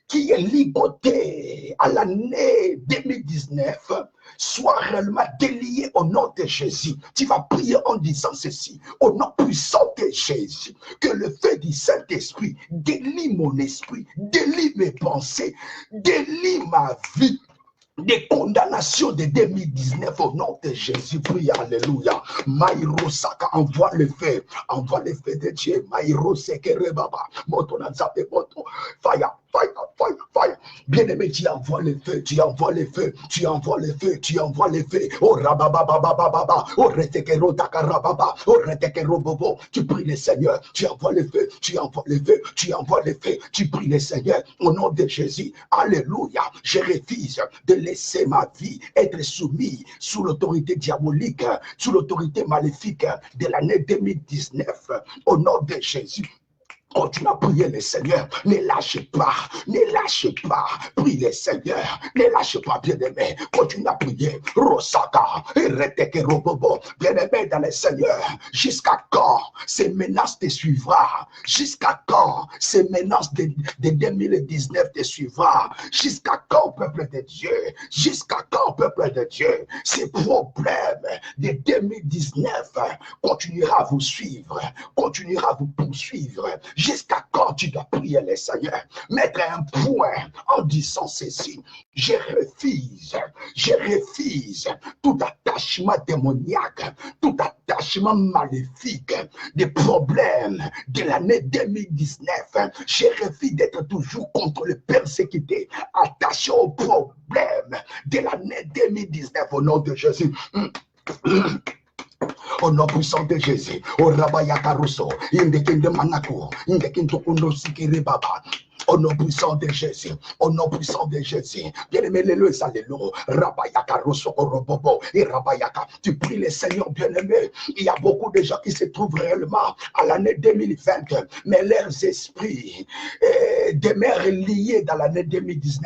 [SPEAKER 1] qui est ligoté à l'année 2019 soit réellement délié au nom de Jésus. Tu vas prier en disant ceci, au nom puissant de Jésus, que le feu du Saint-Esprit délie mon esprit, délie mes pensées, délie ma vie des condamnations de 2019 au nom de Jésus. Prie, alléluia. Maïro Saka, envoie le feu de Dieu. Maïro Sekere Baba, Motonazabe Moto, fire, fire, fire, fire. Bien-aimé, tu envoies le feu, tu envoies le feu, tu envoies le feu, tu envoies le feu. Oh Rababababababa, oh Retekero Takarababa, oh Retekero Bobo. Tu pries le Seigneur, tu envoies le feu, tu envoies le feu, tu envoies le feu, tu pries le Seigneur au nom de Jésus. Alléluia. Je refuse de laisser ma vie être soumise sous l'autorité diabolique, sous l'autorité maléfique de l'année 2019. Au nom de Jésus. Continue à prier le Seigneur, ne lâche pas, prie le Seigneur, ne lâche pas, bien-aimé, continue à prier, Rosaka, Reteke Robobo, bien-aimé dans le Seigneur, jusqu'à quand ces menaces te suivra, jusqu'à quand ces menaces de 2019 te suivra, jusqu'à quand, peuple de Dieu, jusqu'à quand, peuple de Dieu, ces problèmes de 2019 continuera à vous suivre, continuera à vous poursuivre. Jusqu'à quand tu dois prier le Seigneur? Mettre un point en disant ceci. Je refuse tout attachement démoniaque, tout attachement maléfique, des problèmes de l'année 2019. Je refuse d'être toujours contre le persécuté, attaché aux problèmes de l'année 2019 au nom de Jésus. Au nom puissant de Jésus, au Rabayaka Rosso, Indekinde Manako, Indekinto Kundo Sikiri Baba. Au nom puissant de Jésus, au nom puissant de Jésus, bien-aimé, le salélo, Rabayaka Rosso Robobo, et Rabayaka, tu pries le Seigneur, bien-aimé. Il y a beaucoup de gens qui se trouvent réellement à l'année 2020, mais leurs esprits demeurent liés dans l'année 2019.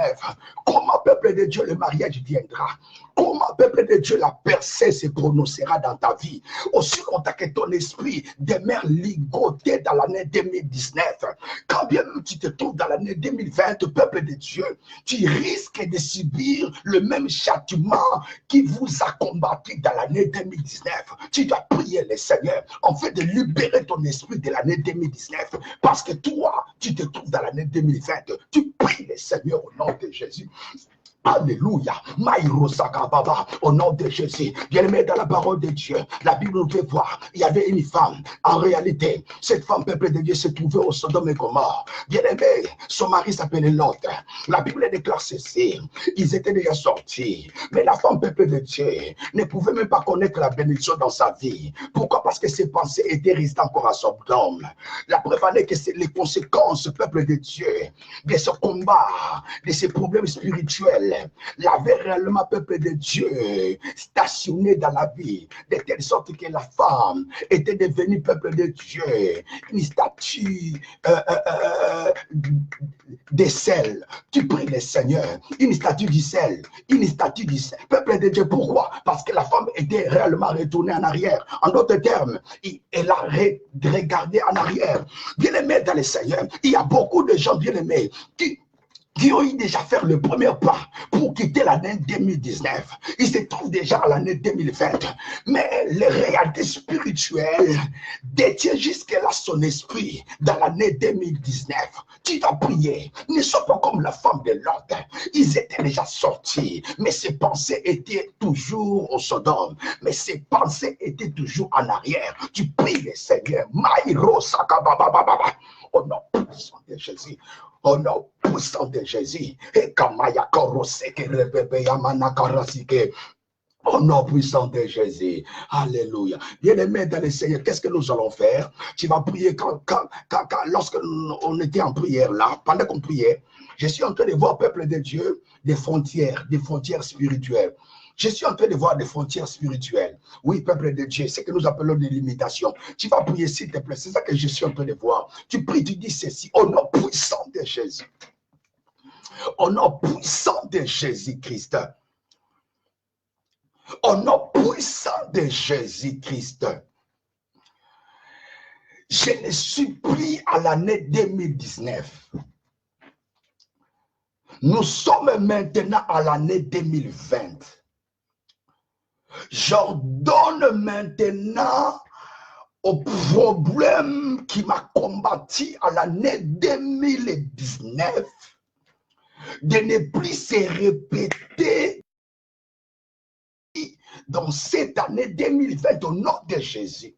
[SPEAKER 1] Comment, peuple de Dieu, le mariage viendra? Comment, peuple de Dieu, la percée se prononcera dans ta vie? Aussi longtemps que ton esprit demeure ligoté dans l'année 2019, quand bien même tu te trouves dans l'année 2020, peuple de Dieu, tu risques de subir le même châtiment qui vous a combattu dans l'année 2019. Tu dois prier le Seigneur en fait de libérer ton esprit de l'année 2019, parce que toi, tu te trouves dans l'année 2020. Tu pries le Seigneur au nom de Jésus. Alléluia. Maïrosaka Baba. Au nom de Jésus. Bien-aimé, dans la parole de Dieu, la Bible nous fait voir, il y avait une femme. En réalité, cette femme, peuple de Dieu, se trouvait au Sodome et Gomorrhe. Bien-aimé, son mari s'appelait Lot. La Bible déclare ceci. Ils étaient déjà sortis. Mais la femme, peuple de Dieu, ne pouvait même pas connaître la bénédiction dans sa vie. Pourquoi? Parce que ses pensées étaient restées encore à Sodome. La preuve en est que c'est les conséquences, peuple de Dieu, de ce combat, de ces problèmes spirituels, l'avait réellement, peuple de Dieu, stationné dans la vie, de telle sorte que la femme était devenue, peuple de Dieu, une statue de sel. Tu pries le Seigneur, une statue du sel, une statue du sel. Peuple de Dieu, pourquoi? Parce que la femme était réellement retournée en arrière. En d'autres termes, elle a regardé en arrière. Bien-aimé dans le Seigneur, il y a beaucoup de gens bien-aimés qui ont eu déjà fait le premier pas pour quitter l'année 2019. Ils se trouvent déjà à l'année 2020. Mais les réalités spirituelles détiennent jusque-là son esprit dans l'année 2019. Tu dois prier. Ne sois pas comme la femme de Lot. Ils étaient déjà sortis, mais ses pensées étaient toujours au Sodome. Mais ses pensées étaient toujours en arrière. Tu pries le Seigneur. Maïro Sakababababa. Au nom puissant de Jésus. Au nom puissant de Jésus. Et Kamaya Koroseke Rebebe Yamana Karasike. Au nom puissant de Jésus. Alléluia. Bien-aimé dans le Seigneur, qu'est-ce que nous allons faire? Tu vas prier lorsque on était en prière là, pendant qu'on priait, je suis en train de voir, peuple de Dieu, des frontières spirituelles. Je suis en train de voir des frontières spirituelles. Oui, peuple de Dieu, c'est ce que nous appelons des limitations. Tu vas prier, s'il te plaît. C'est ça que je suis en train de voir. Tu pries, tu dis ceci. Au nom puissant de Jésus. Au nom puissant de Jésus-Christ. Au nom puissant de Jésus-Christ. Je ne supplie à l'année 2019. Nous sommes maintenant à l'année 2020. J'ordonne maintenant au problème qui m'a combattu à l'année 2019 de ne plus se répéter dans cette année 2020 au nom de Jésus.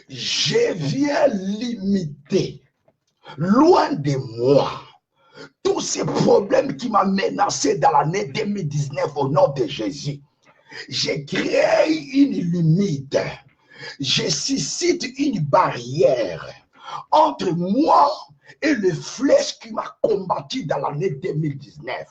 [SPEAKER 1] Je viens limiter, loin de moi, tous ces problèmes qui m'ont menacé dans l'année 2019 au nom de Jésus. J'ai créé une limite. Je suscite une barrière entre moi et le flèche qui m'a combattu dans l'année 2019.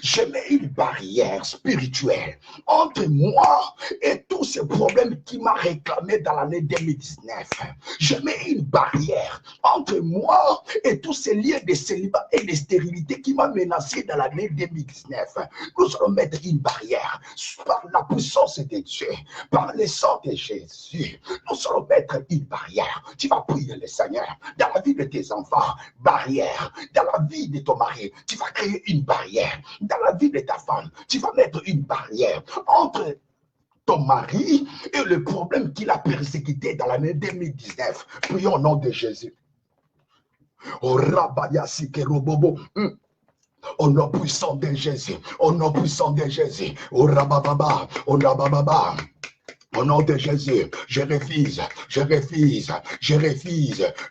[SPEAKER 1] Je mets une barrière spirituelle entre moi et tous ces problèmes qui m'ont réclamé dans l'année 2019. Je mets une barrière entre moi et tous ces liens de célibat et de stérilité qui m'ont menacé dans l'année 2019. Nous allons mettre une barrière par la puissance de Dieu, par le sang de Jésus. Nous allons mettre une barrière. Tu vas prier le Seigneur dans la vie de tes enfants. Barrière. Dans la vie de ton mari, tu vas créer une barrière. Dans la vie de ta femme, tu vas mettre une barrière entre ton mari et le problème qu'il a persécuté dans l'année 2019. Prions au nom de Jésus. Au Rabayasikerobobo. Au nom puissant de Jésus. Au nom puissant de Jésus. Au Rabababa. Au Rabababa. Au nom de Jésus, je refuse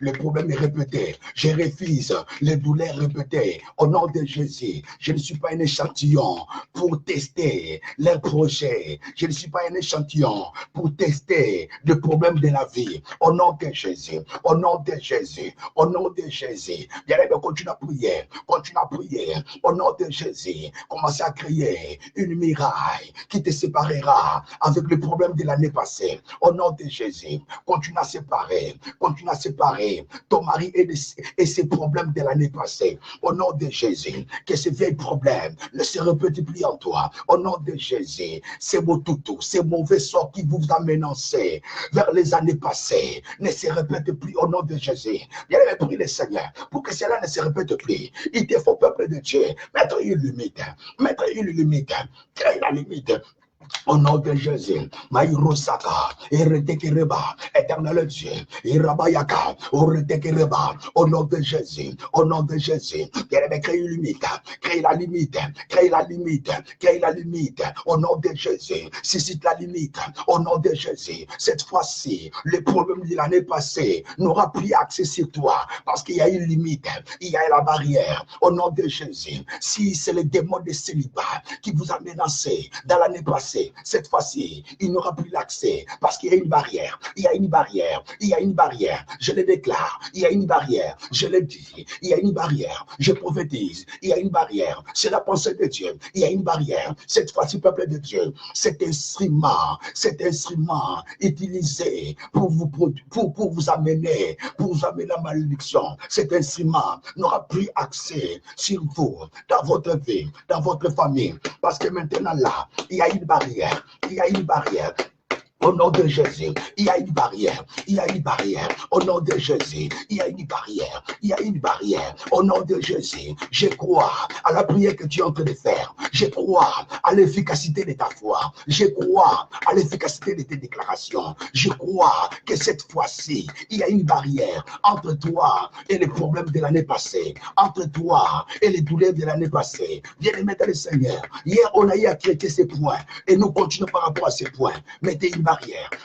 [SPEAKER 1] le problème est répété, je refuse les douleurs répétées. Au nom de Jésus, je ne suis pas un échantillon pour tester leurs projets, je ne suis pas un échantillon pour tester le problème de la vie. Au nom de Jésus, au nom de Jésus, au nom de Jésus, bien-aimé, continue à prier, au nom de Jésus, commencez à créer une muraille qui te séparera avec le problème de l'année passée. Au nom de Jésus, continue à séparer ton mari et ses problèmes de l'année passée. Au nom de Jésus, que ces vieilles problèmes ne se répètent plus en toi. Au nom de Jésus, ces beaux toutous, ces mauvais sorts qui vous ont menacé vers les années passées ne se répètent plus au nom de Jésus. Bien aimé, prie le Seigneur pour que cela ne se répète plus. Il te faut, peuple de Dieu, mettre une limite, créer la limite. Au nom de Jésus, Maïrosaka, Eretekereba, éternel Dieu, Irabayaka, Oretekereba, au nom de Jésus, au nom de Jésus, crée une limite, crée la limite, crée la limite, crée la limite, au nom de Jésus, suscite la limite, au nom de Jésus. Cette fois-ci, le problème de l'année passée n'aura plus accès sur toi, parce qu'il y a une limite, il y a la barrière, au nom de Jésus. Si c'est le démon de célibat qui vous a menacé dans l'année passée, cette fois-ci, il n'aura plus l'accès parce qu'il y a une barrière, il y a une barrière, il y a une barrière, je le déclare, il y a une barrière, je le dis, il y a une barrière, je prophétise, il y a une barrière, c'est la pensée de Dieu, il y a une barrière, cette fois-ci, peuple de Dieu, cet instrument utilisé pour vous amener la malédiction, cet instrument n'aura plus accès sur vous, dans votre vie, dans votre famille, parce que maintenant là, il y a une barrière. Il y a une barrière. Au nom de Jésus, il y a une barrière, il y a une barrière. Au nom de Jésus, il y a une barrière, il y a une barrière. Au nom de Jésus, je crois à la prière que tu es en train de faire. Je crois à l'efficacité de ta foi. Je crois à l'efficacité de tes déclarations. Je crois que cette fois-ci, il y a une barrière entre toi et les problèmes de l'année passée, entre toi et les douleurs de l'année passée. Bien-aimé dans le Seigneur, hier on a eu à traiter ces points et nous continuons par rapport à ces points. Mettez une barrière,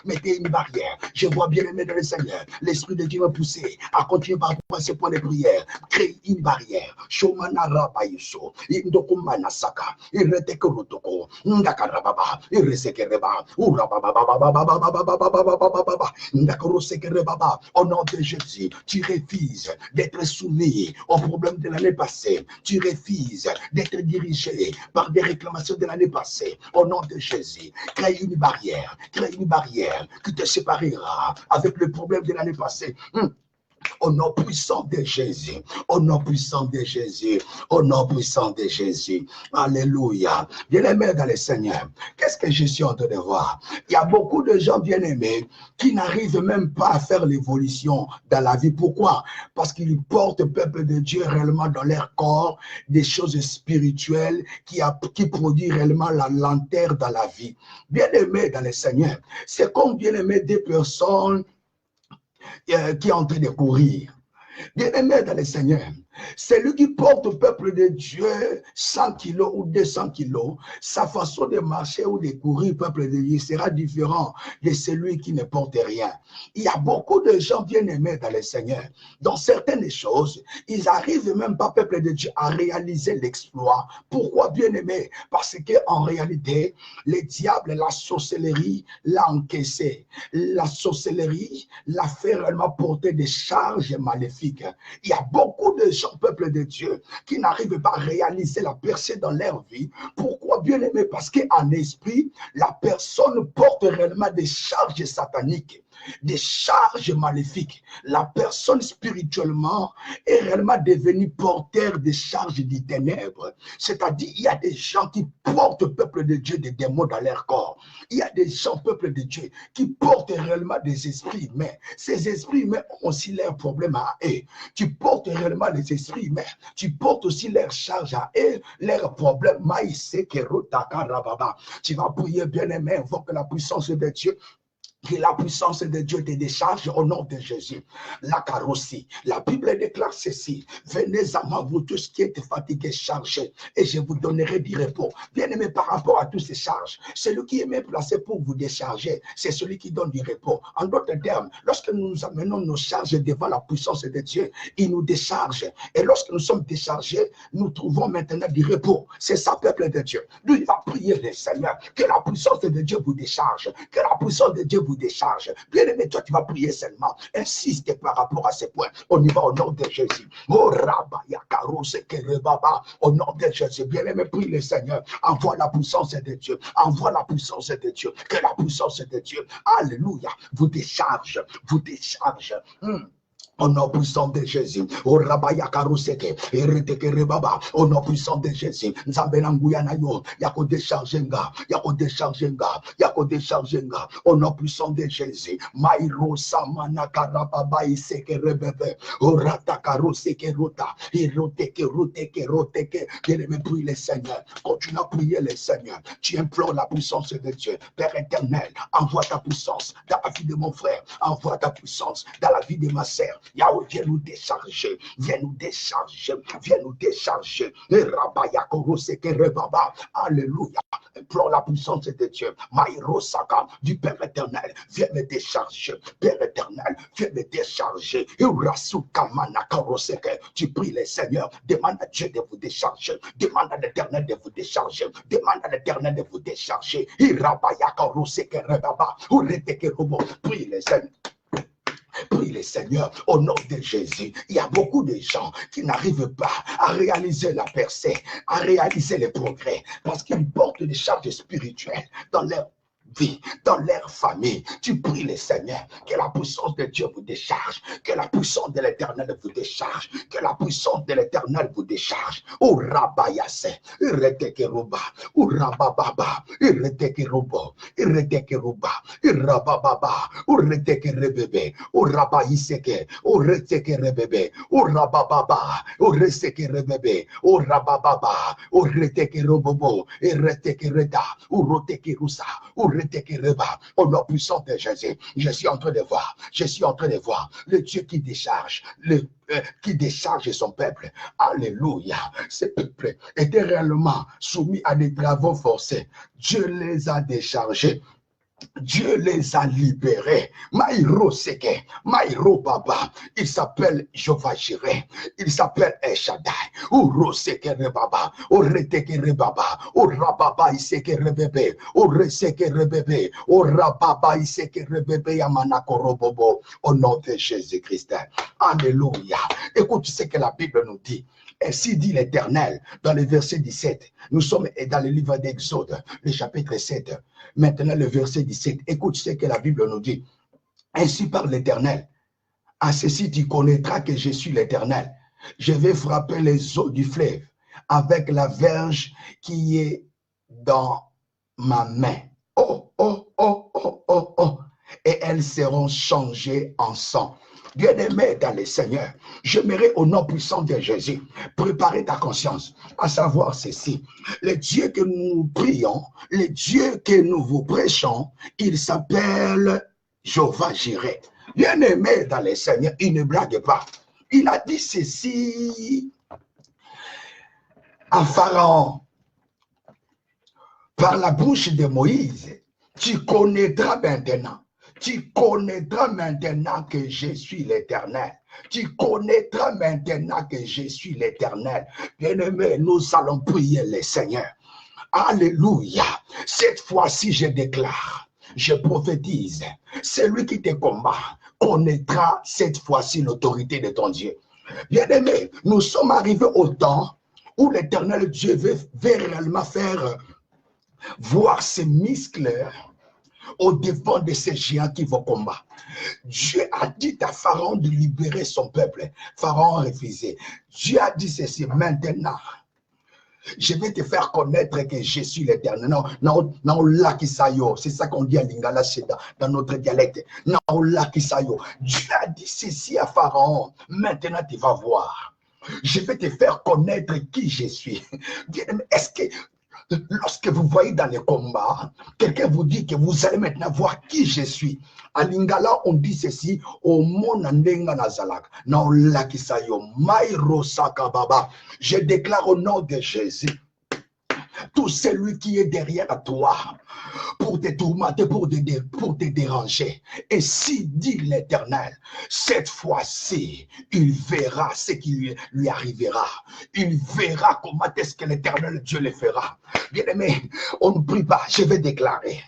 [SPEAKER 1] mettez une barrière. Je vois bien aimé dans le Seigneur. L'Esprit de Dieu m'a poussé à continuer par rapport à ce point de prière. Créer une barrière. Shomana rabaïso, indokumana saka, irretekorotoko, ndakarababa, irresekereba, urababababababababababababababa, ndakorosekerebaba. Au nom de Jésus, tu refuses d'être soumis aux problèmes de l'année passée. Tu refuses d'être dirigé par des réclamations de l'année passée. Au nom de Jésus, crée une barrière qui te séparera avec le problème de l'année passée. Au nom puissant de Jésus, au nom puissant de Jésus, au nom puissant de Jésus. Alléluia. Bien-aimés dans le Seigneur, qu'est-ce que je suis en train de voir? Il y a beaucoup de gens bien-aimés qui n'arrivent même pas à faire l'évolution dans la vie. Pourquoi? Parce qu'ils portent, peuple de Dieu, réellement dans leur corps des choses spirituelles qui produisent réellement la lenteur dans la vie. Bien-aimés dans le Seigneur, c'est comme bien-aimés des personnes qui est en train de courir. Bien-aimé dans le Seigneur, celui qui porte au peuple de Dieu 100 kilos ou 200 kilos, sa façon de marcher ou de courir, peuple de Dieu, sera différent de celui qui ne porte rien. Il y a beaucoup de gens bien-aimés dans le Seigneur. Dans certaines choses, ils n'arrivent même pas, peuple de Dieu, à réaliser l'exploit. Pourquoi bien-aimé? Parce qu'en réalité, le diable, la sorcellerie, l'a encaissé. La sorcellerie l'a fait réellement porter des charges maléfiques. Il y a beaucoup de gens, peuple de Dieu, qui n'arrivent pas à réaliser la percée dans leur vie. Pourquoi, bien aimé? Parce qu'en esprit, la personne porte réellement des charges sataniques, des charges maléfiques. La personne spirituellement est réellement devenue porteur des charges des ténèbres. C'est-à-dire, il y a des gens qui portent, peuple de Dieu, des démons dans leur corps. Il y a des gens, peuple de Dieu, qui portent réellement des esprits humains. Ces esprits humains ont aussi leurs problèmes à eux. Tu portes réellement les esprits humains. Tu portes aussi leurs charges à eux, leurs problèmes. Tu vas prier, bien-aimé, invoque la puissance de Dieu. Que la puissance de Dieu te décharge au nom de Jésus. La carrosserie. La Bible déclare ceci. Venez à moi, vous tous qui êtes fatigués, chargés, et je vous donnerai du repos. Bien aimé, par rapport à toutes ces charges, celui qui est même placé pour vous décharger, c'est celui qui donne du repos. En d'autres termes, lorsque nous amenons nos charges devant la puissance de Dieu, il nous décharge. Et lorsque nous sommes déchargés, nous trouvons maintenant du repos. C'est ça, peuple de Dieu. Lui, il va prier le Seigneur. Que la puissance de Dieu vous décharge. Que la puissance de Dieu vous décharge. Bien aimé, toi, tu vas prier seulement. Insiste par rapport à ces points. On y va au nom de Jésus. Oh, Rabba, Yakarose, Kerebaba. Au nom de Jésus. Bien aimé, prie le Seigneur. Envoie la puissance de Dieu. Envoie la puissance de Dieu. Que la puissance de Dieu, alléluia, vous décharge. Vous décharge. Au nom puissant de Jésus, au Rabaya Karuseke, Ereteke Rebaba, au nom puissant de Jésus, Nzambenanguyanayo, Yako déchargenga, Yako déchargenga, Yako déchargenga, au nom puissant de Jésus, Maïro Samana Karababa Iseke Rebebe, au Rata Karuseke Rota, Eroteke Roteke Roteke, bien-aimé, prie le Seigneur, continue à prier le Seigneur, tu implores la puissance de Dieu, Père éternel, envoie ta puissance dans la vie de mon frère, envoie ta puissance dans la vie de ma sœur. Yahweh, viens nous décharger, viens nous décharger, viens nous décharger. Alléluia. Implore la puissance de Dieu. Maïrosaka, du Père éternel, viens me décharger. Père éternel, viens me décharger. Tu pries le Seigneur, demande à Dieu de vous décharger. Demande à l'Éternel de vous décharger. Demande à l'Éternel de vous décharger. Prie le Seigneur. Prie le Seigneur au nom de Jésus. Il y a beaucoup de gens qui n'arrivent pas à réaliser la percée, à réaliser les progrès, parce qu'ils portent des charges spirituelles dans leur vie, dans leur famille. Tu pries le Seigneur, que la puissance de Dieu vous décharge, que la puissance de l'Éternel vous décharge, que la puissance de l'Éternel vous décharge. O Rabayase, Iretekeruba, O Rabababa, Iretekerubo, Iretekeruba, Irabababa, O Retekerebebe, O Rabaiseke, O Retekerebebe, O Rabababa, O Resekerebebe, O Rabababa, O Retekerobobo, Iretekereda, O Rotekerusa, O au nom puissant de Jésus, je suis en train de voir, le Dieu qui décharge, qui décharge son peuple. Alléluia. Ce peuple était réellement soumis à des travaux forcés. Dieu les a déchargés. Dieu les a libérés. Maïro Seke, Maïro Baba, il s'appelle Jehovah Jireh, il s'appelle El Shaddai, Uro Seke Rebaba, Oreteke Rebaba, Orababa Iseke Rebebe, Oreseke Rebebe, Orababa Iseke Rebebe Yamanako Robobo, au nom de Jésus-Christ. Alléluia. Écoute ce que la Bible nous dit. Ainsi dit l'Éternel dans le verset 17. Nous sommes dans le livre d'Exode, le chapitre 7. Maintenant, le verset 17. Écoute ce que la Bible nous dit. Ainsi parle l'Éternel. À ceci, tu connaîtras que je suis l'Éternel. Je vais frapper les eaux du fleuve avec la verge qui est dans ma main. Oh, oh, oh, oh, oh, oh. Et elles seront changées en sang. Bien-aimé dans le Seigneur, j'aimerais au nom puissant de Jésus préparer ta conscience à savoir ceci. Le Dieu que nous prions, le Dieu que nous vous prêchons, il s'appelle Jehovah Jireh. Bien-aimé dans le Seigneur, il ne blague pas. Il a dit ceci à Pharaon par la bouche de Moïse. Tu connaîtras maintenant. Tu connaîtras maintenant que je suis l'Éternel. Tu connaîtras maintenant que je suis l'Éternel. Bien-aimé, nous allons prier le Seigneur. Alléluia. Cette fois-ci, je déclare, je prophétise, celui qui te combat connaîtra cette fois-ci l'autorité de ton Dieu. Bien-aimé, nous sommes arrivés au temps où l'Éternel Dieu veut réellement faire voir ses muscles au devant de ces géants qui vont combattre. Dieu a dit à Pharaon de libérer son peuple. Pharaon a refusé. Dieu a dit ceci, maintenant, je vais te faire connaître que je suis l'Éternel. C'est ça qu'on dit à Lingala, dans notre dialecte. Dieu a dit ceci à Pharaon, maintenant tu vas voir. Je vais te faire connaître qui je suis. Est-ce que lorsque vous voyez dans les combats, quelqu'un vous dit que vous allez maintenant voir qui je suis. À Lingala, on dit ceci, au Monandenga Nazalak, Naolakisayo, Maïro Sakababa. Je déclare au nom de Jésus, tout celui qui est derrière toi pour te tourmenter, pour te déranger. Et si dit l'Éternel, cette fois-ci, il verra ce qui lui arrivera. Il verra comment est-ce que l'Éternel Dieu le fera. Bien aimé, on ne prie pas, je vais déclarer.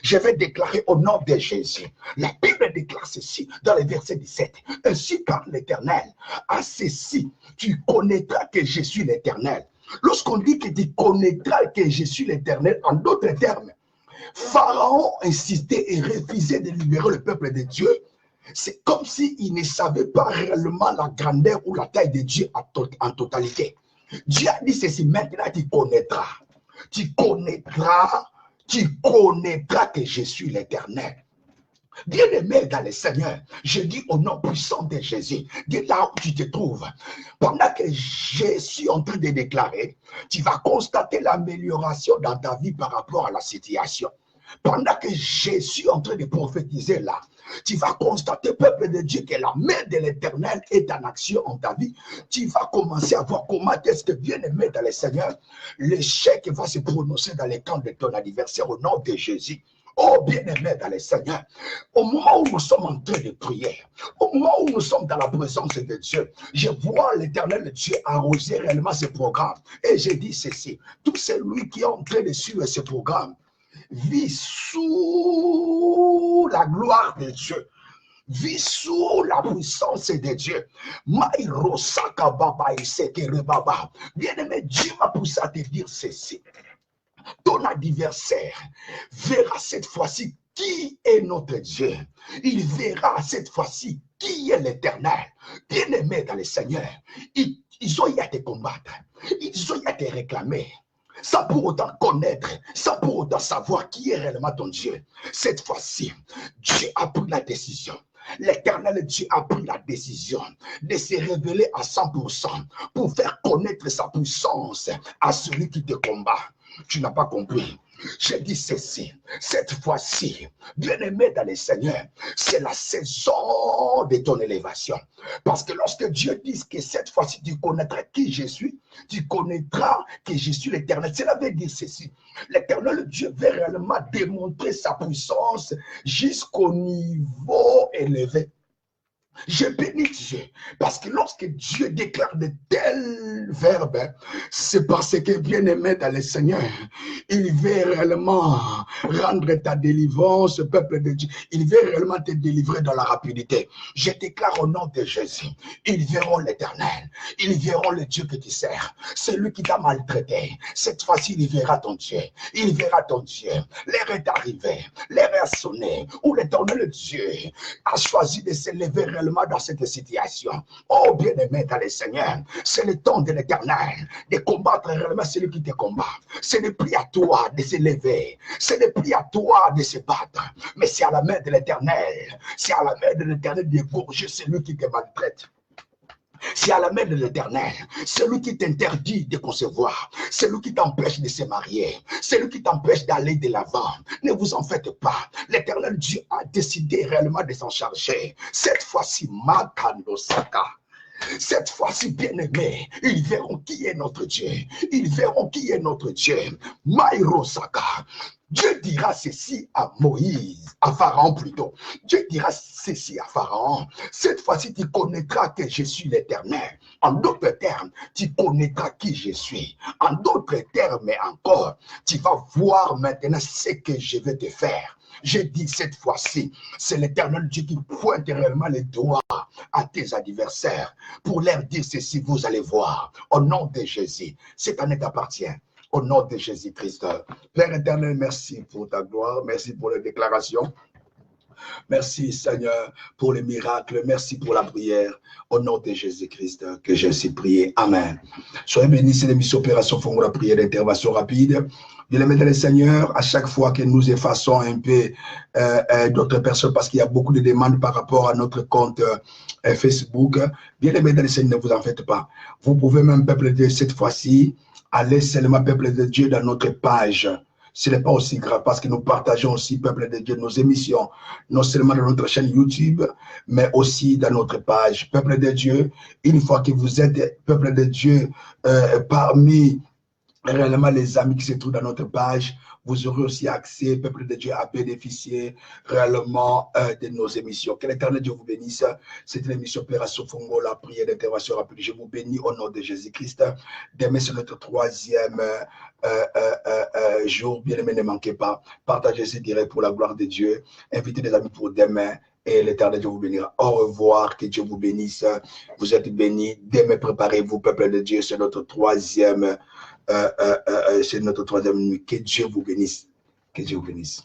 [SPEAKER 1] Je vais déclarer au nom de Jésus. La Bible déclare ceci dans le verset 17. Ainsi par l'Éternel, à ceci, tu connaîtras que je suis l'Éternel. Lorsqu'on dit que tu connaîtras que je suis l'Éternel, en d'autres termes, Pharaon insistait et refusait de libérer le peuple de Dieu C'est comme s'ils ne savaient pas réellement la grandeur ou la taille de Dieu en totalité. Dieu a dit ceci, maintenant tu connaîtras. Tu connaîtras que je suis l'Éternel. Bien-aimé dans le Seigneur, je dis au nom puissant de Jésus, dis là où tu te trouves, pendant que je suis en train de déclarer, tu vas constater l'amélioration dans ta vie par rapport à la situation. Pendant que je suis en train de prophétiser là, tu vas constater, peuple de Dieu, que la main de l'Éternel est en action en ta vie. Tu vas commencer à voir comment est-ce que, bien-aimé dans le Seigneur, l'échec va se prononcer dans les camps de ton adversaire au nom de Jésus. Oh, bien-aimé dans le Seigneur, au moment où nous sommes en train de prier, au moment où nous sommes dans la présence de Dieu, je vois l'Éternel Dieu arroser réellement ce programme. Et je dis ceci, tout celui qui est en train de suivre ce programme vit sous la gloire de Dieu, vit sous la puissance de Dieu. Bien-aimé, Dieu m'a poussé à te dire ceci. Ton adversaire verra cette fois-ci qui est notre Dieu. Il verra cette fois-ci qui est l'Éternel. Bien-aimé dans le Seigneur, ils ont eu à te combattre, ils ont eu à te réclamer, sans pour autant connaître, sans pour autant savoir qui est réellement ton Dieu. Cette fois-ci, Dieu a pris la décision. L'Éternel Dieu a pris la décision de se révéler à 100% pour faire connaître sa puissance à celui qui te combat. Tu n'as pas compris. J'ai dit ceci, cette fois-ci, bien-aimé dans le Seigneur, c'est la saison de ton élévation. Parce que lorsque Dieu dit que cette fois-ci, tu connaîtras qui je suis, tu connaîtras que je suis l'Éternel. Cela veut dire ceci. L'Éternel Dieu veut réellement démontrer sa puissance jusqu'au niveau élevé. Je bénis Dieu, parce que lorsque Dieu déclare de tels verbes, c'est parce que, bien-aimé dans le Seigneur, il veut réellement rendre ta délivrance, peuple de Dieu. Il veut réellement te délivrer dans la rapidité. Je déclare au nom de Jésus, ils verront l'Éternel, ils verront le Dieu que tu sers, celui qui t'a maltraité. Cette fois-ci, il verra ton Dieu, il verra ton Dieu. L'heure est arrivée, l'heure a sonné, où l'Éternel Dieu a choisi de s'élever réellement dans cette situation. Oh, bien-aimé dans le Seigneur, c'est le temps de l'Éternel de combattre réellement celui qui te combat. Ce n'est plus à toi de s'élever, ce n'est plus à toi de se battre, mais c'est à la main de l'Éternel, c'est à la main de l'Éternel d'égorger celui qui te maltraite. C'est à la main de l'Éternel, celui qui t'interdit de concevoir, celui qui t'empêche de se marier, celui qui t'empêche d'aller de l'avant. Ne vous en faites pas. L'Éternel Dieu a décidé réellement de s'en charger. Cette fois-ci, Makandosaka. Cette fois-ci, bien-aimés, ils verront qui est notre Dieu. Ils verront qui est notre Dieu. Maïrosaka. Dieu dira ceci à Moïse, à Pharaon plutôt. Dieu dira ceci à Pharaon. Cette fois-ci, tu connaîtras que je suis l'Éternel. En d'autres termes, tu connaîtras qui je suis. En d'autres termes encore, tu vas voir maintenant ce que je vais te faire. Je dis cette fois-ci, c'est l'Éternel Dieu qui pointe réellement les doigts à tes adversaires pour leur dire ceci, vous allez voir. Au nom de Jésus, cette année t'appartient. Au nom de Jésus-Christ. Père éternel, merci pour ta gloire, merci pour les déclarations. Merci Seigneur pour les miracles, merci pour la prière. Au nom de Jésus-Christ que je suis prié. Amen. Soyez bénis, c'est l'émission Opération Fongo, la prière d'intervention rapide. Bien-aimés dans le Seigneur, à chaque fois que nous effaçons un peu d'autres personnes, parce qu'il y a beaucoup de demandes par rapport à notre compte Facebook, bien-aimés dans le Seigneur, ne vous en faites pas. Vous pouvez même, peuple de cette fois-ci, allez seulement, peuple de Dieu, dans notre page. Ce n'est pas aussi grave parce que nous partageons aussi, peuple de Dieu, nos émissions, non seulement dans notre chaîne YouTube, mais aussi dans notre page. Peuple de Dieu, une fois que vous êtes, peuple de Dieu, parmi réellement les amis qui se trouvent dans notre page, vous aurez aussi accès, peuple de Dieu, à bénéficier réellement de nos émissions. Que l'Éternel Dieu vous bénisse. C'est une émission Opération Fongo, la prière d'intervention rapide. Je vous bénis au nom de Jésus-Christ. Demain, c'est notre troisième jour. Bien aimé, ne manquez pas. Partagez ce direct pour la gloire de Dieu. Invitez des amis pour demain. Et l'Éternel Dieu vous bénira. Au revoir, que Dieu vous bénisse. Vous êtes bénis. Demain, préparez-vous, peuple de Dieu. C'est notre troisième nuit. Que Dieu vous bénisse. Que Dieu vous bénisse.